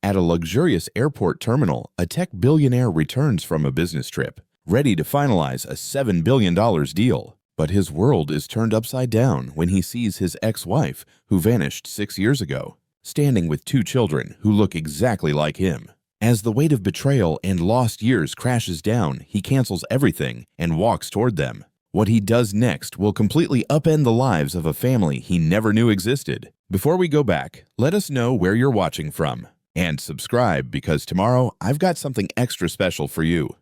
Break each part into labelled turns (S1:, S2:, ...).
S1: At a luxurious airport terminal, a tech billionaire returns from a business trip, ready to finalize a $7 billion deal. But his world is turned upside down when he sees his ex-wife, who vanished 6 years ago, standing with 2 children who look exactly like him. As the weight of betrayal and lost years crashes down, he cancels everything and walks toward them. What he does next will completely upend the lives of a family he never knew existed. Before we go back, let us know where you're watching from. And subscribe, because tomorrow I've got something extra special for you.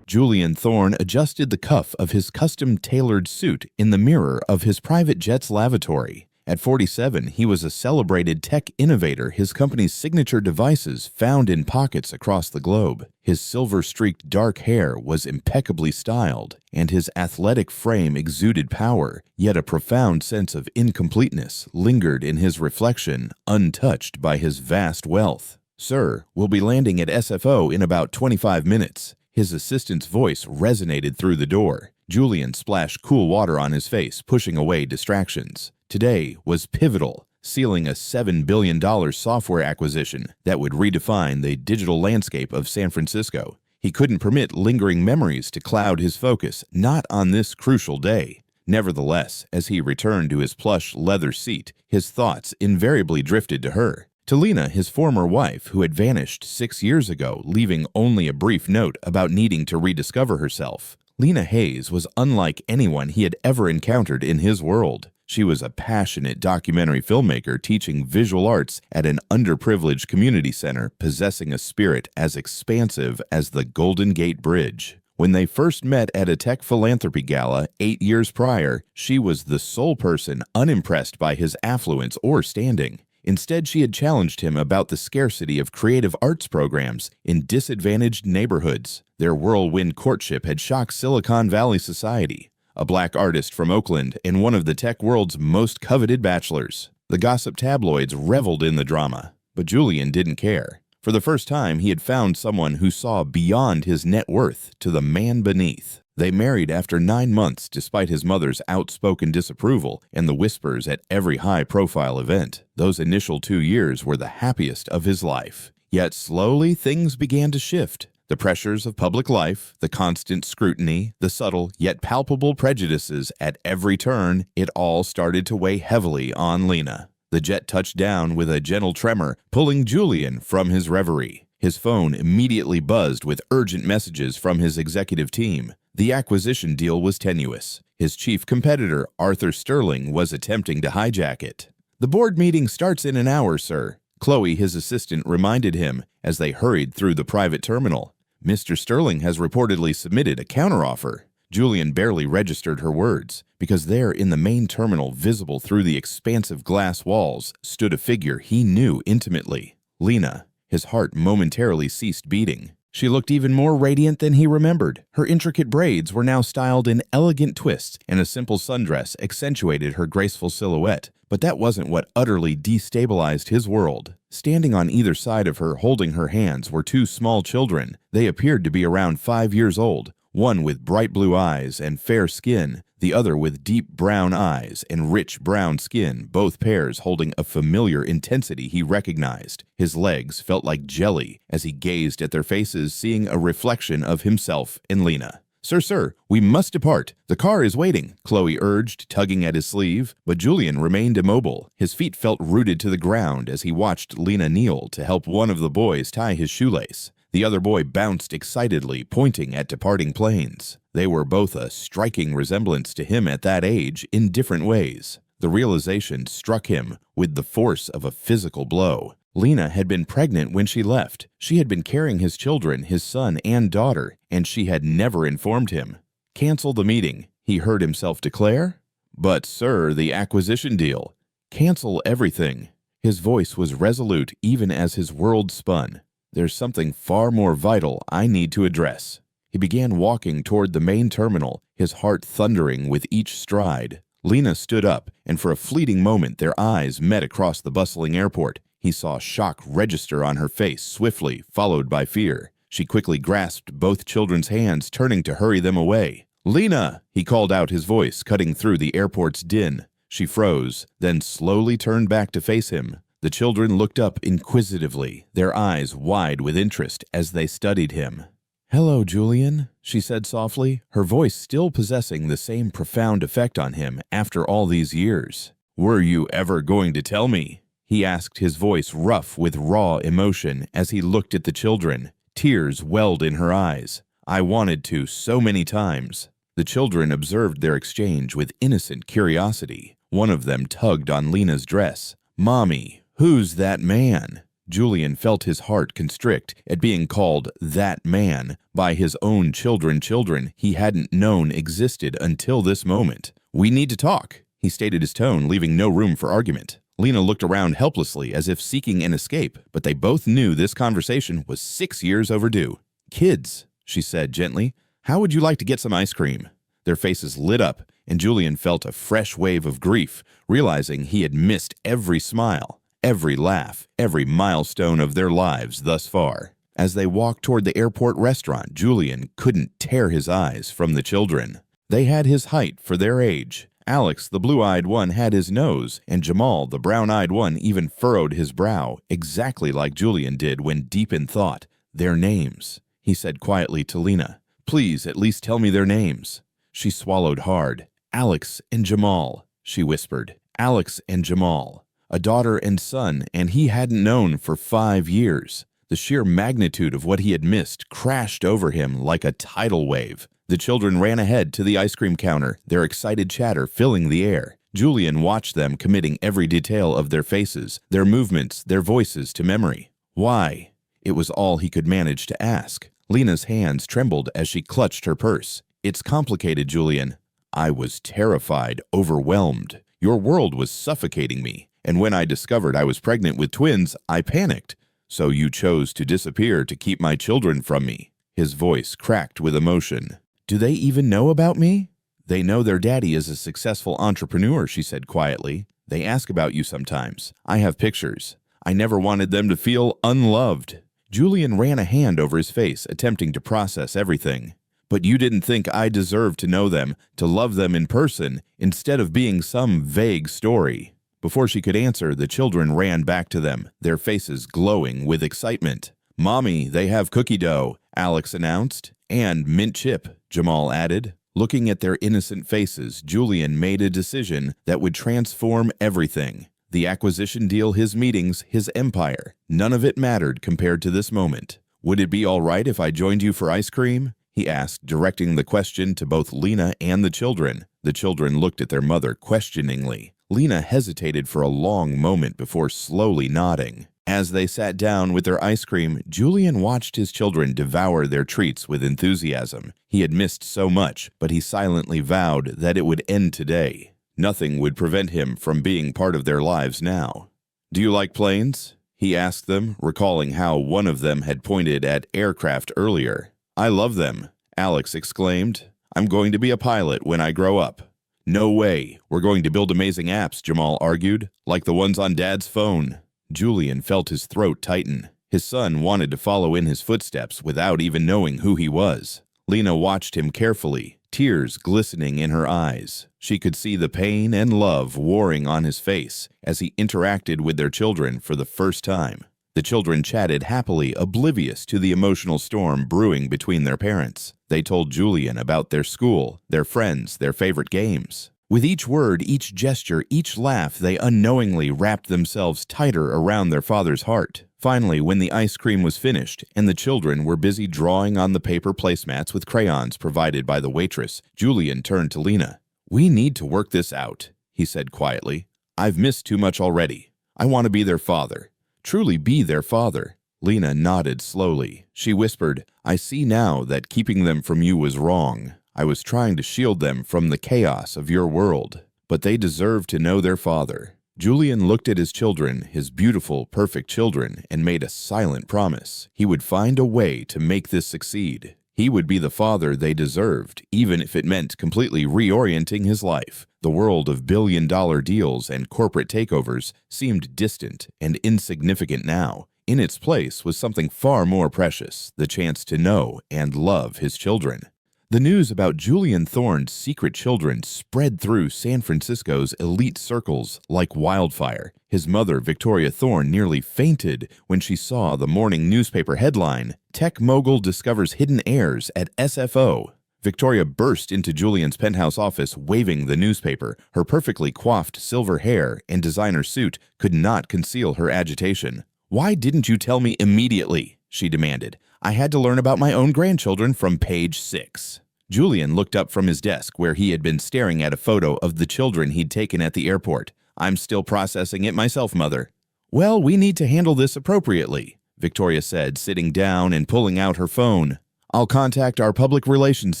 S1: Julian Thorne adjusted the cuff of his custom-tailored suit in the mirror of his private jet's lavatory. At 47, he was a celebrated tech innovator, his company's signature devices found in pockets across the globe. His silver-streaked dark hair was impeccably styled, and his athletic frame exuded power, yet a profound sense of incompleteness lingered in his reflection, untouched by his vast wealth. "Sir, we'll be landing at SFO in about 25 minutes. His assistant's voice resonated through the door. Julian splashed cool water on his face, pushing away distractions. Today was pivotal, sealing a $7 billion software acquisition that would redefine the digital landscape of San Francisco. He couldn't permit lingering memories to cloud his focus, not on this crucial day. Nevertheless, as he returned to his plush leather seat, his thoughts invariably drifted to her. To Lena, his former wife, who had vanished 6 years ago, leaving only a brief note about needing to rediscover herself. Lena Hayes was unlike anyone he had ever encountered in his world. She was a passionate documentary filmmaker teaching visual arts at an underprivileged community center, possessing a spirit as expansive as the Golden Gate Bridge. When they first met at a tech philanthropy gala 8 years prior, she was the sole person unimpressed by his affluence or standing. Instead, she had challenged him about the scarcity of creative arts programs in disadvantaged neighborhoods. Their whirlwind courtship had shocked Silicon Valley society. A black artist from Oakland and one of the tech world's most coveted bachelors. The gossip tabloids reveled in the drama, but Julian didn't care. For the first time, he had found someone who saw beyond his net worth to the man beneath. They married after 9 months despite his mother's outspoken disapproval and the whispers at every high-profile event. Those initial 2 years were the happiest of his life. Yet slowly things began to shift. The pressures of public life, the constant scrutiny, the subtle yet palpable prejudices at every turn, it all started to weigh heavily on Lena. The jet touched down with a gentle tremor, pulling Julian from his reverie. His phone immediately buzzed with urgent messages from his executive team. The acquisition deal was tenuous. His chief competitor, Arthur Sterling, was attempting to hijack it. "The board meeting starts in an hour, sir," Chloe, his assistant, reminded him as they hurried through the private terminal. "Mr. Sterling has reportedly submitted a counteroffer." Julian barely registered her words, because there in the main terminal, visible through the expansive glass walls, stood a figure he knew intimately. Lena. His heart momentarily ceased beating. She looked even more radiant than he remembered. Her intricate braids were now styled in elegant twists, and a simple sundress accentuated her graceful silhouette. But that wasn't what utterly destabilized his world. Standing on either side of her, holding her hands, were 2 small children. They appeared to be around 5 years old, one with bright blue eyes and fair skin, the other with deep brown eyes and rich brown skin, both pairs holding a familiar intensity he recognized. His legs felt like jelly as he gazed at their faces, seeing a reflection of himself and Lena. Sir, we must depart. The car is waiting," Chloe urged, tugging at his sleeve. But Julian remained immobile. His feet felt rooted to the ground as he watched Lena kneel to help one of the boys tie his shoelace. The other boy bounced excitedly, pointing at departing planes. They were both a striking resemblance to him at that age in different ways. The realization struck him with the force of a physical blow. Lena had been pregnant when she left. She had been carrying his children, his son and daughter, and she had never informed him. "Cancel the meeting," he heard himself declare. "But, sir, the acquisition deal. Cancel everything." His voice was resolute even as his world spun. "There's something far more vital I need to address." He began walking toward the main terminal, his heart thundering with each stride. Lena stood up, and for a fleeting moment their eyes met across the bustling airport. He saw shock register on her face swiftly, followed by fear. She quickly grasped both children's hands, turning to hurry them away. "Lena!" he called out, his voice cutting through the airport's din. She froze, then slowly turned back to face him. The children looked up inquisitively, their eyes wide with interest as they studied him. "Hello, Julian," she said softly, her voice still possessing the same profound effect on him after all these years. "Were you ever going to tell me?" he asked, his voice rough with raw emotion as he looked at the children. Tears welled in her eyes. "I wanted to so many times." The children observed their exchange with innocent curiosity. One of them tugged on Lena's dress. "Mommy, who's that man?" Julian felt his heart constrict at being called "that man" by his own children he hadn't known existed until this moment. "We need to talk," he stated, his tone leaving no room for argument. Lena looked around helplessly as if seeking an escape, but they both knew this conversation was 6 years overdue. "Kids," she said gently, "how would you like to get some ice cream?" Their faces lit up, and Julian felt a fresh wave of grief, realizing he had missed every smile, every laugh, every milestone of their lives thus far. As they walked toward the airport restaurant, Julian couldn't tear his eyes from the children. They had his height for their age. Alex, the blue-eyed one, had his nose, and Jamal, the brown-eyed one, even furrowed his brow, exactly like Julian did when deep in thought. "Their names," he said quietly to Lena. "Please, at least tell me their names." She swallowed hard. "Alex and Jamal," she whispered. "Alex and Jamal. A daughter and son, and he hadn't known for 5 years. The sheer magnitude of what he had missed crashed over him like a tidal wave. The children ran ahead to the ice cream counter, their excited chatter filling the air. Julian watched them, committing every detail of their faces, their movements, their voices to memory. "Why?" It was all he could manage to ask. Lena's hands trembled as she clutched her purse. "It's complicated, Julian." "I was terrified, overwhelmed. Your world was suffocating me. And when I discovered I was pregnant with twins, I panicked. So you chose to disappear to keep my children from me." His voice cracked with emotion. "Do they even know about me?" "They know their daddy is a successful entrepreneur," she said quietly. "They ask about you sometimes. I have pictures. I never wanted them to feel unloved." Julian ran a hand over his face, attempting to process everything. "But you didn't think I deserved to know them, to love them in person, instead of being some vague story." Before she could answer, the children ran back to them, their faces glowing with excitement. "Mommy, they have cookie dough," Alex announced. "And mint chip," Jamal added. Looking at their innocent faces, Julian made a decision that would transform everything. The acquisition deal, his meetings, his empire. None of it mattered compared to this moment. "Would it be all right if I joined you for ice cream?" he asked, directing the question to both Lena and the children. The children looked at their mother questioningly. Lena hesitated for a long moment before slowly nodding. As they sat down with their ice cream, Julian watched his children devour their treats with enthusiasm. He had missed so much, but he silently vowed that it would end today. Nothing would prevent him from being part of their lives now. "Do you like planes?" he asked them, recalling how one of them had pointed at aircraft earlier. "I love them," Alex exclaimed. "I'm going to be a pilot when I grow up." "No way. We're going to build amazing apps," Jamal argued, "like the ones on Dad's phone." Julian felt his throat tighten. His son wanted to follow in his footsteps without even knowing who he was. Lena watched him carefully, tears glistening in her eyes. She could see the pain and love warring on his face as he interacted with their children for the first time. The children chatted happily, oblivious to the emotional storm brewing between their parents. They told Julian about their school, their friends, their favorite games. With each word, each gesture, each laugh, they unknowingly wrapped themselves tighter around their father's heart. Finally, when the ice cream was finished and the children were busy drawing on the paper placemats with crayons provided by the waitress, Julian turned to Lena. "We need to work this out," he said quietly. "I've missed too much already. I want to be their father. Truly be their father." Lena nodded slowly. She whispered, "I see now that keeping them from you was wrong. I was trying to shield them from the chaos of your world. But they deserve to know their father." Julian looked at his children, his beautiful, perfect children, and made a silent promise. He would find a way to make this succeed. He would be the father they deserved, even if it meant completely reorienting his life. The world of billion-dollar deals and corporate takeovers seemed distant and insignificant now. In its place was something far more precious, the chance to know and love his children. The news about Julian Thorne's secret children spread through San Francisco's elite circles like wildfire. His mother, Victoria Thorne, nearly fainted when she saw the morning newspaper headline, "Tech Mogul Discovers Hidden Heirs at SFO." Victoria burst into Julian's penthouse office waving the newspaper. Her perfectly coiffed silver hair and designer suit could not conceal her agitation. "Why didn't you tell me immediately?" she demanded. "I had to learn about my own grandchildren from page 6. Julian looked up from his desk where he had been staring at a photo of the children he'd taken at the airport. "I'm still processing it myself, Mother." "Well, we need to handle this appropriately," Victoria said, sitting down and pulling out her phone. "I'll contact our public relations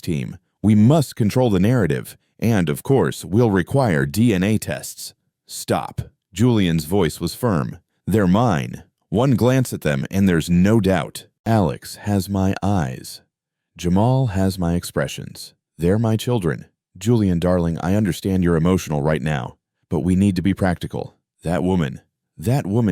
S1: team. We must control the narrative, and, of course, we'll require DNA tests." "Stop." Julian's voice was firm. "They're mine. One glance at them and there's no doubt. Alex has my eyes. Jamal has my expressions. They're my children. Julian, darling, I understand you're emotional right now, but we need to be practical. That woman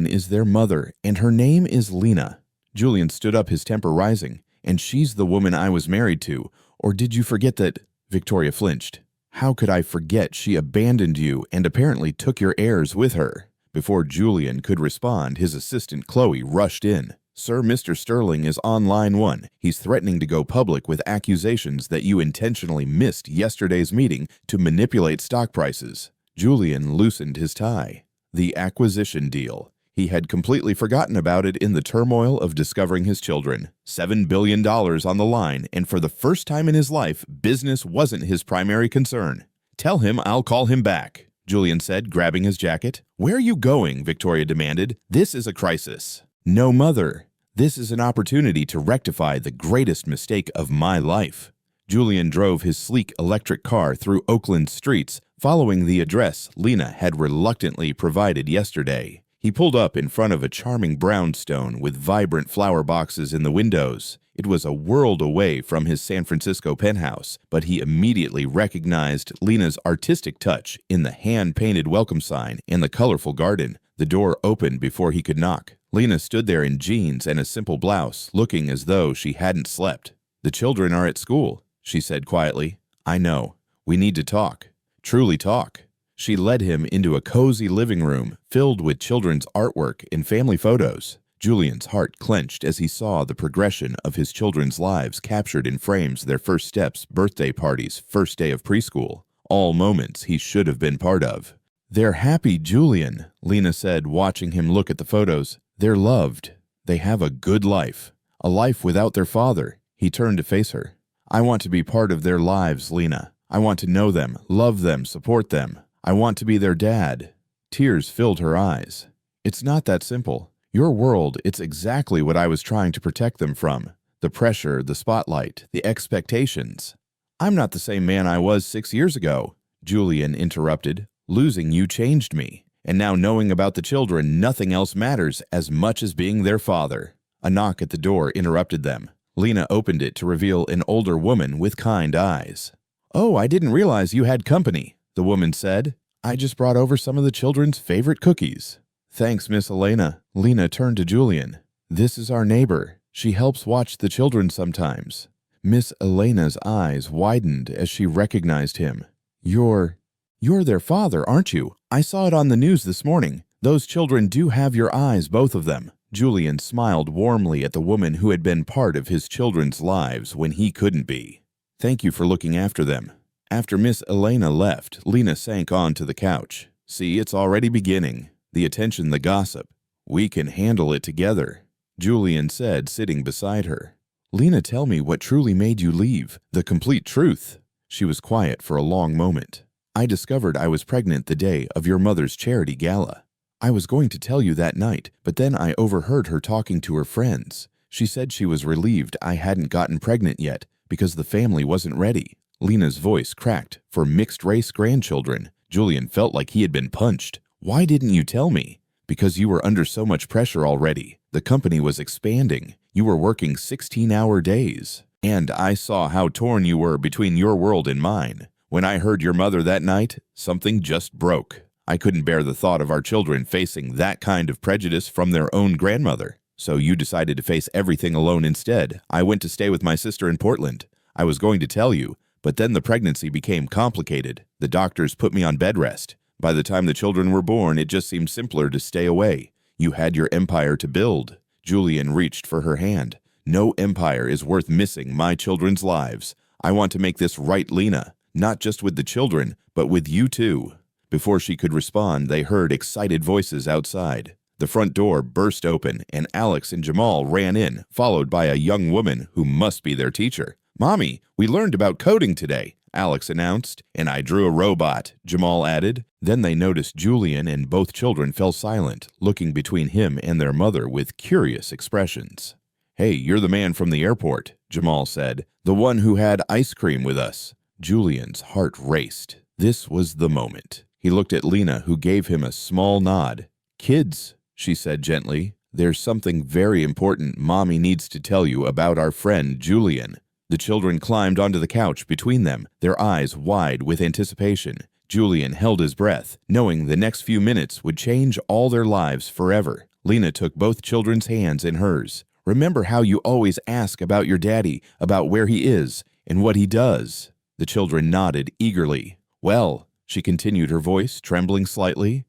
S1: is their mother, and her name is Lena." Julian stood up, his temper rising. "And she's the woman I was married to. Or did you forget that?" Victoria flinched. "How could I forget she abandoned you and apparently took your heirs with her?" Before Julian could respond, his assistant Chloe rushed in. "Sir, Mr. Sterling is on line 1. He's threatening to go public with accusations that you intentionally missed yesterday's meeting to manipulate stock prices." Julian loosened his tie. The acquisition deal. He had completely forgotten about it in the turmoil of discovering his children. $7 billion on the line, and for the first time in his life, business wasn't his primary concern. "Tell him I'll call him back," Julian said, grabbing his jacket. "Where are you going?" Victoria demanded. "This is a crisis." "No, Mother. This is an opportunity to rectify the greatest mistake of my life." Julian drove his sleek electric car through Oakland streets, following the address Lena had reluctantly provided yesterday. He pulled up in front of a charming brownstone with vibrant flower boxes in the windows. It was a world away from his San Francisco penthouse, but he immediately recognized Lena's artistic touch in the hand-painted welcome sign and the colorful garden. The door opened before he could knock. Lena stood there in jeans and a simple blouse, looking as though she hadn't slept. "The children are at school," she said quietly. "I know. We need to talk. Truly talk." She led him into a cozy living room filled with children's artwork and family photos. Julian's heart clenched as he saw the progression of his children's lives captured in frames: their first steps, birthday parties, first day of preschool. All moments he should have been part of. "They're happy, Julian," Lena said, watching him look at the photos. "They're loved. They have a good life. A life without their father." He turned to face her. "I want to be part of their lives, Lena. I want to know them, love them, support them. I want to be their dad." Tears filled her eyes. "It's not that simple. Your world, it's exactly what I was trying to protect them from. The pressure, the spotlight, the expectations." "I'm not the same man I was 6 years ago," Julian interrupted. "Losing you changed me. And now knowing about the children, nothing else matters as much as being their father." A knock at the door interrupted them. Lena opened it to reveal an older woman with kind eyes. "Oh, I didn't realize you had company," the woman said. "I just brought over some of the children's favorite cookies." "Thanks, Miss Elena." Lena turned to Julian. "This is our neighbor. She helps watch the children sometimes." Miss Elena's eyes widened as she recognized him. You're their father, aren't you? I saw it on the news this morning. Those children do have your eyes, both of them." Julian smiled warmly at the woman who had been part of his children's lives when he couldn't be. "Thank you for looking after them." After Miss Elena left, Lena sank onto the couch. "See, it's already beginning. The attention, the gossip. We can handle it together," Julian said, sitting beside her. "Lena, tell me what truly made you leave. The complete truth." She was quiet for a long moment. "I discovered I was pregnant the day of your mother's charity gala. I was going to tell you that night, but then I overheard her talking to her friends. She said she was relieved I hadn't gotten pregnant yet because the family wasn't ready." Lena's voice cracked. For mixed-race grandchildren, Julian felt like he had been punched. "Why didn't you tell me?" "Because you were under so much pressure already. The company was expanding. You were working 16-hour days. And I saw how torn you were between your world and mine. When I heard your mother that night, something just broke. I couldn't bear the thought of our children facing that kind of prejudice from their own grandmother. So you decided to face everything alone instead. I went to stay with my sister in Portland. I was going to tell you, but then the pregnancy became complicated. The doctors put me on bed rest. By the time the children were born, it just seemed simpler to stay away. You had your empire to build." Julian reached for her hand. "No empire is worth missing my children's lives. I want to make this right, Lena, not just with the children, but with you too." Before she could respond, they heard excited voices outside. The front door burst open, and Alex and Jamal ran in, followed by a young woman who must be their teacher. "Mommy, we learned about coding today," Alex announced. "And I drew a robot," Jamal added. Then they noticed Julian, and both children fell silent, looking between him and their mother with curious expressions. "Hey, you're the man from the airport," Jamal said. "The one who had ice cream with us." Julian's heart raced. This was the moment. He looked at Lena, who gave him a small nod. "Kids," she said gently, "there's something very important Mommy needs to tell you about our friend Julian." The children climbed onto the couch between them, their eyes wide with anticipation. Julian held his breath, knowing the next few minutes would change all their lives forever. Lena took both children's hands in hers. "Remember how you always ask about your daddy, about where he is, and what he does?" The children nodded eagerly. "Well," she continued, her voice trembling slightly,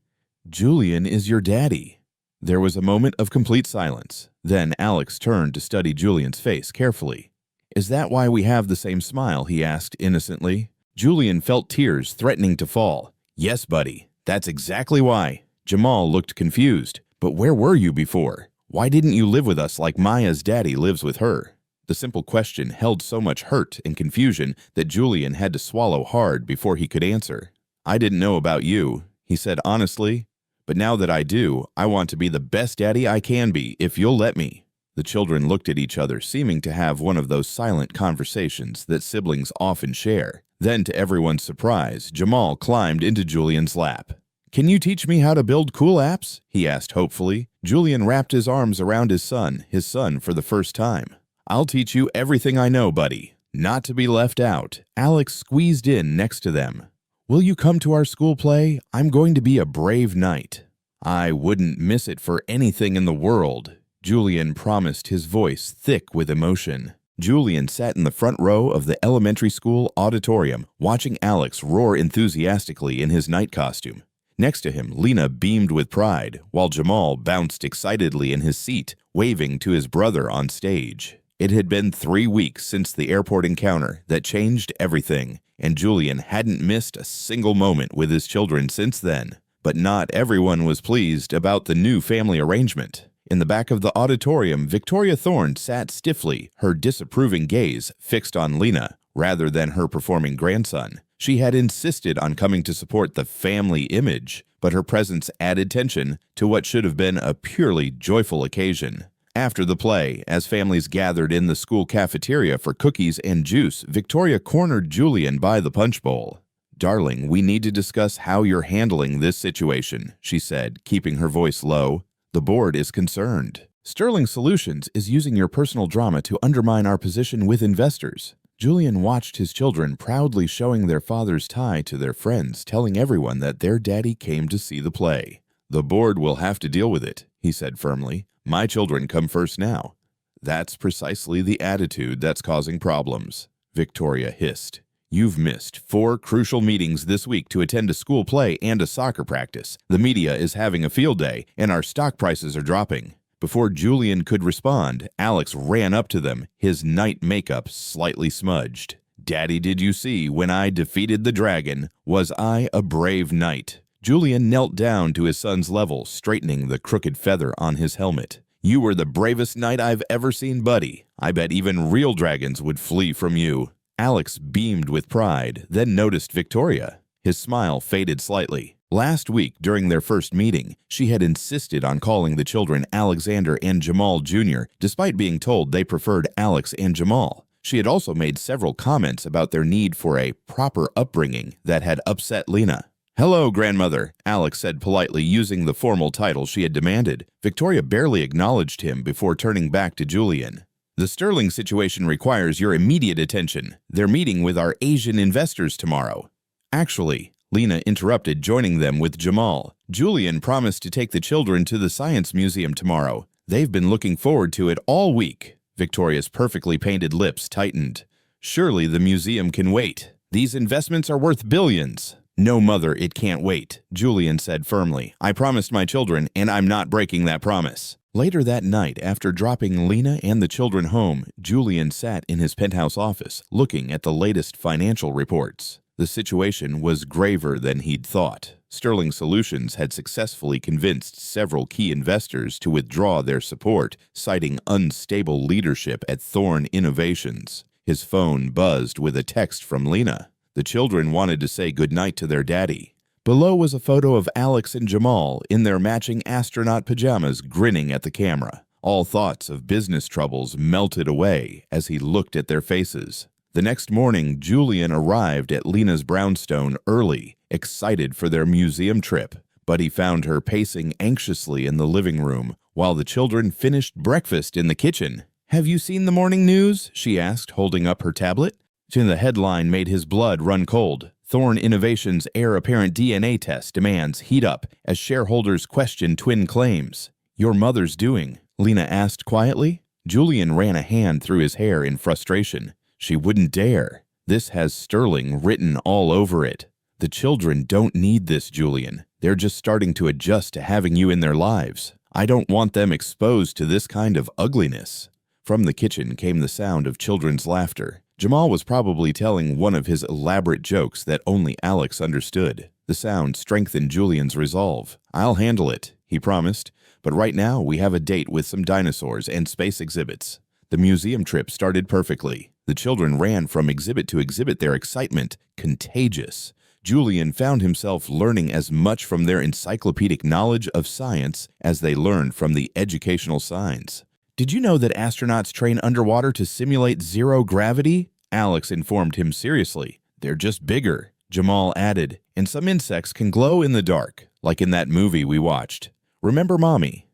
S1: "Julian is your daddy." There was a moment of complete silence. Then Alex turned to study Julian's face carefully. "Is that why we have the same smile?" he asked innocently. Julian felt tears threatening to fall. "Yes, buddy, that's exactly why." Jamal looked confused. "But where were you before? Why didn't you live with us like Maya's daddy lives with her?" The simple question held so much hurt and confusion that Julian had to swallow hard before he could answer. "I didn't know about you," he said honestly. "But now that I do, I want to be the best daddy I can be, if you'll let me." The children looked at each other, seeming to have one of those silent conversations that siblings often share. Then, to everyone's surprise, Jamal climbed into Julian's lap. "Can you teach me how to build cool apps?" he asked hopefully. Julian wrapped his arms around his son for the first time. "I'll teach you everything I know, buddy. Not to be left out." Alex squeezed in next to them. "Will you come to our school play? I'm going to be a brave knight." "I wouldn't miss it for anything in the world," Julian promised, his voice thick with emotion. Julian sat in the front row of the elementary school auditorium, watching Alex roar enthusiastically in his knight costume. Next to him, Lena beamed with pride, while Jamal bounced excitedly in his seat, waving to his brother on stage. It had been 3 weeks since the airport encounter that changed everything, and Julian hadn't missed a single moment with his children since then. But not everyone was pleased about the new family arrangement. In the back of the auditorium, Victoria Thorne sat stiffly, her disapproving gaze fixed on Lena rather than her performing grandson. She had insisted on coming to support the family image, but her presence added tension to what should have been a purely joyful occasion. After the play, as families gathered in the school cafeteria for cookies and juice, Victoria cornered Julian by the punch bowl. "Darling, we need to discuss how you're handling this situation," she said, keeping her voice low. "The board is concerned. Sterling Solutions is using your personal drama to undermine our position with investors." Julian watched his children proudly showing their father's tie to their friends, telling everyone that their daddy came to see the play. "The board will have to deal with it," he said firmly. "My children come first now." "That's precisely the attitude that's causing problems," Victoria hissed. "You've missed 4 crucial meetings this week to attend a school play and a soccer practice. The media is having a field day, and our stock prices are dropping." Before Julian could respond, Alex ran up to them, his night makeup slightly smudged. "Daddy, did you see when I defeated the dragon? Was I a brave knight?" Julian knelt down to his son's level, straightening the crooked feather on his helmet. "You were the bravest knight I've ever seen, buddy. I bet even real dragons would flee from you." Alex beamed with pride, then noticed Victoria. His smile faded slightly. Last week, during their first meeting, she had insisted on calling the children Alexander and Jamal Jr., despite being told they preferred Alex and Jamal. She had also made several comments about their need for a proper upbringing that had upset Lena. "Hello, grandmother," Alex said politely, using the formal title she had demanded. Victoria barely acknowledged him before turning back to Julian. "The Sterling situation requires your immediate attention. They're meeting with our Asian investors tomorrow." "Actually," Lena interrupted, joining them with Jamal, "Julian promised to take the children to the Science Museum tomorrow. They've been looking forward to it all week." Victoria's perfectly painted lips tightened. Surely the museum can wait. These investments are worth billions. No, mother, it can't wait, Julian said firmly. I promised my children, and I'm not breaking that promise. Later that night, after dropping Lena and the children home, Julian sat in his penthouse office, looking at the latest financial reports. The situation was graver than he'd thought. Sterling Solutions had successfully convinced several key investors to withdraw their support, citing unstable leadership at Thorne Innovations. His phone buzzed with a text from Lena. The children wanted to say goodnight to their daddy. Below was a photo of Alex and Jamal in their matching astronaut pajamas, grinning at the camera. All thoughts of business troubles melted away as he looked at their faces. The next morning, Julian arrived at Lena's brownstone early, excited for their museum trip. But he found her pacing anxiously in the living room while the children finished breakfast in the kitchen. "Have you seen the morning news?" she asked, holding up her tablet. The headline made his blood run cold. Thorne Innovations' heir apparent DNA test demands heat up as shareholders question twin claims. "Your mother's doing?" Lena asked quietly. Julian ran a hand through his hair in frustration. She wouldn't dare. This has Sterling written all over it. The children don't need this, Julian. They're just starting to adjust to having you in their lives. I don't want them exposed to this kind of ugliness. From the kitchen came the sound of children's laughter. Jamal was probably telling one of his elaborate jokes that only Alex understood. The sound strengthened Julian's resolve. "I'll handle it," he promised. "But right now we have a date with some dinosaurs and space exhibits." The museum trip started perfectly. The children ran from exhibit to exhibit, their excitement contagious. Julian found himself learning as much from their encyclopedic knowledge of science as they learned from the educational signs. "Did you know that astronauts train underwater to simulate zero gravity?" Alex informed him seriously. "They're just bigger," Jamal added. "And some insects can glow in the dark, like in that movie we watched. Remember Mommy?"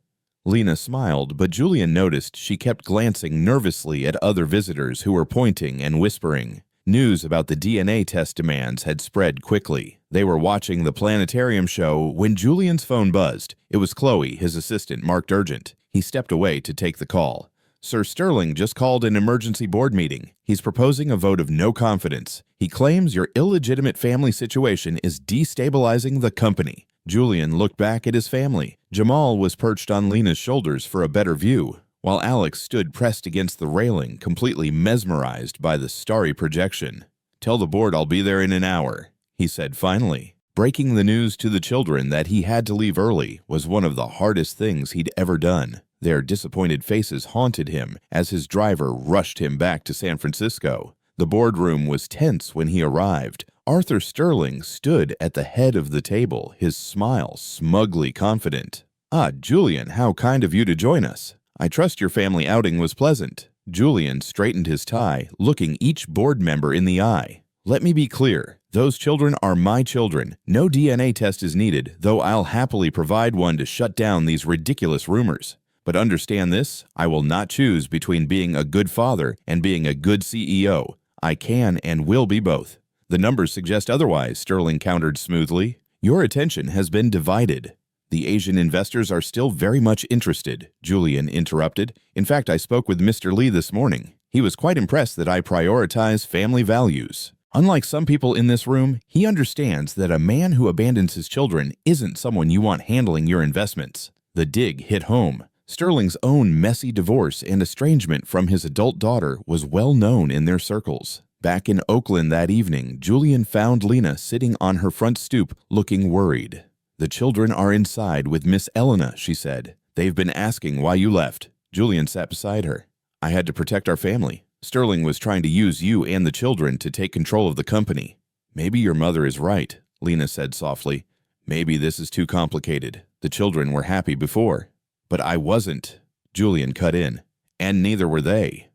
S1: Lena smiled, but Julian noticed she kept glancing nervously at other visitors who were pointing and whispering. News about the DNA test demands had spread quickly. They were watching the planetarium show when Julian's phone buzzed. It was Chloe, his assistant, marked urgent. He stepped away to take the call. "Sir Sterling just called an emergency board meeting. He's proposing a vote of no confidence. He claims your illegitimate family situation is destabilizing the company." Julian looked back at his family. Jamal was perched on Lena's shoulders for a better view, while Alex stood pressed against the railing, completely mesmerized by the starry projection. "Tell the board I'll be there in an hour," he said finally. Breaking the news to the children that he had to leave early was one of the hardest things he'd ever done. Their disappointed faces haunted him as his driver rushed him back to San Francisco. The boardroom was tense when he arrived. Arthur Sterling stood at the head of the table, his smile smugly confident. "Ah, Julian, how kind of you to join us. I trust your family outing was pleasant." Julian straightened his tie, looking each board member in the eye. "Let me be clear. Those children are my children. No DNA test is needed, though I'll happily provide one to shut down these ridiculous rumors. But understand this, I will not choose between being a good father and being a good CEO. I can and will be both." "The numbers suggest otherwise," Sterling countered smoothly. "Your attention has been divided." "The Asian investors are still very much interested," Julian interrupted. "In fact, I spoke with Mr. Lee this morning. He was quite impressed that I prioritize family values. Unlike some people in this room, he understands that a man who abandons his children isn't someone you want handling your investments." The dig hit home. Sterling's own messy divorce and estrangement from his adult daughter was well known in their circles. Back in Oakland that evening, Julian found Lena sitting on her front stoop, looking worried. "The children are inside with Miss Elena," she said. "They've been asking why you left." Julian sat beside her. "I had to protect our family. Sterling was trying to use you and the children to take control of the company." "Maybe your mother is right," Lena said softly. "Maybe this is too complicated. The children were happy before." "But I wasn't," Julian cut in. "And neither were they."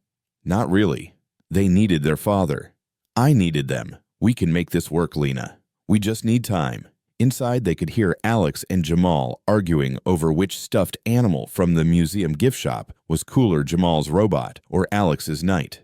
S1: "Not really. They needed their father. I needed them. We can make this work, Lena. We just need time." Inside, they could hear Alex and Jamal arguing over which stuffed animal from the museum gift shop was cooler, Jamal's robot or Alex's knight.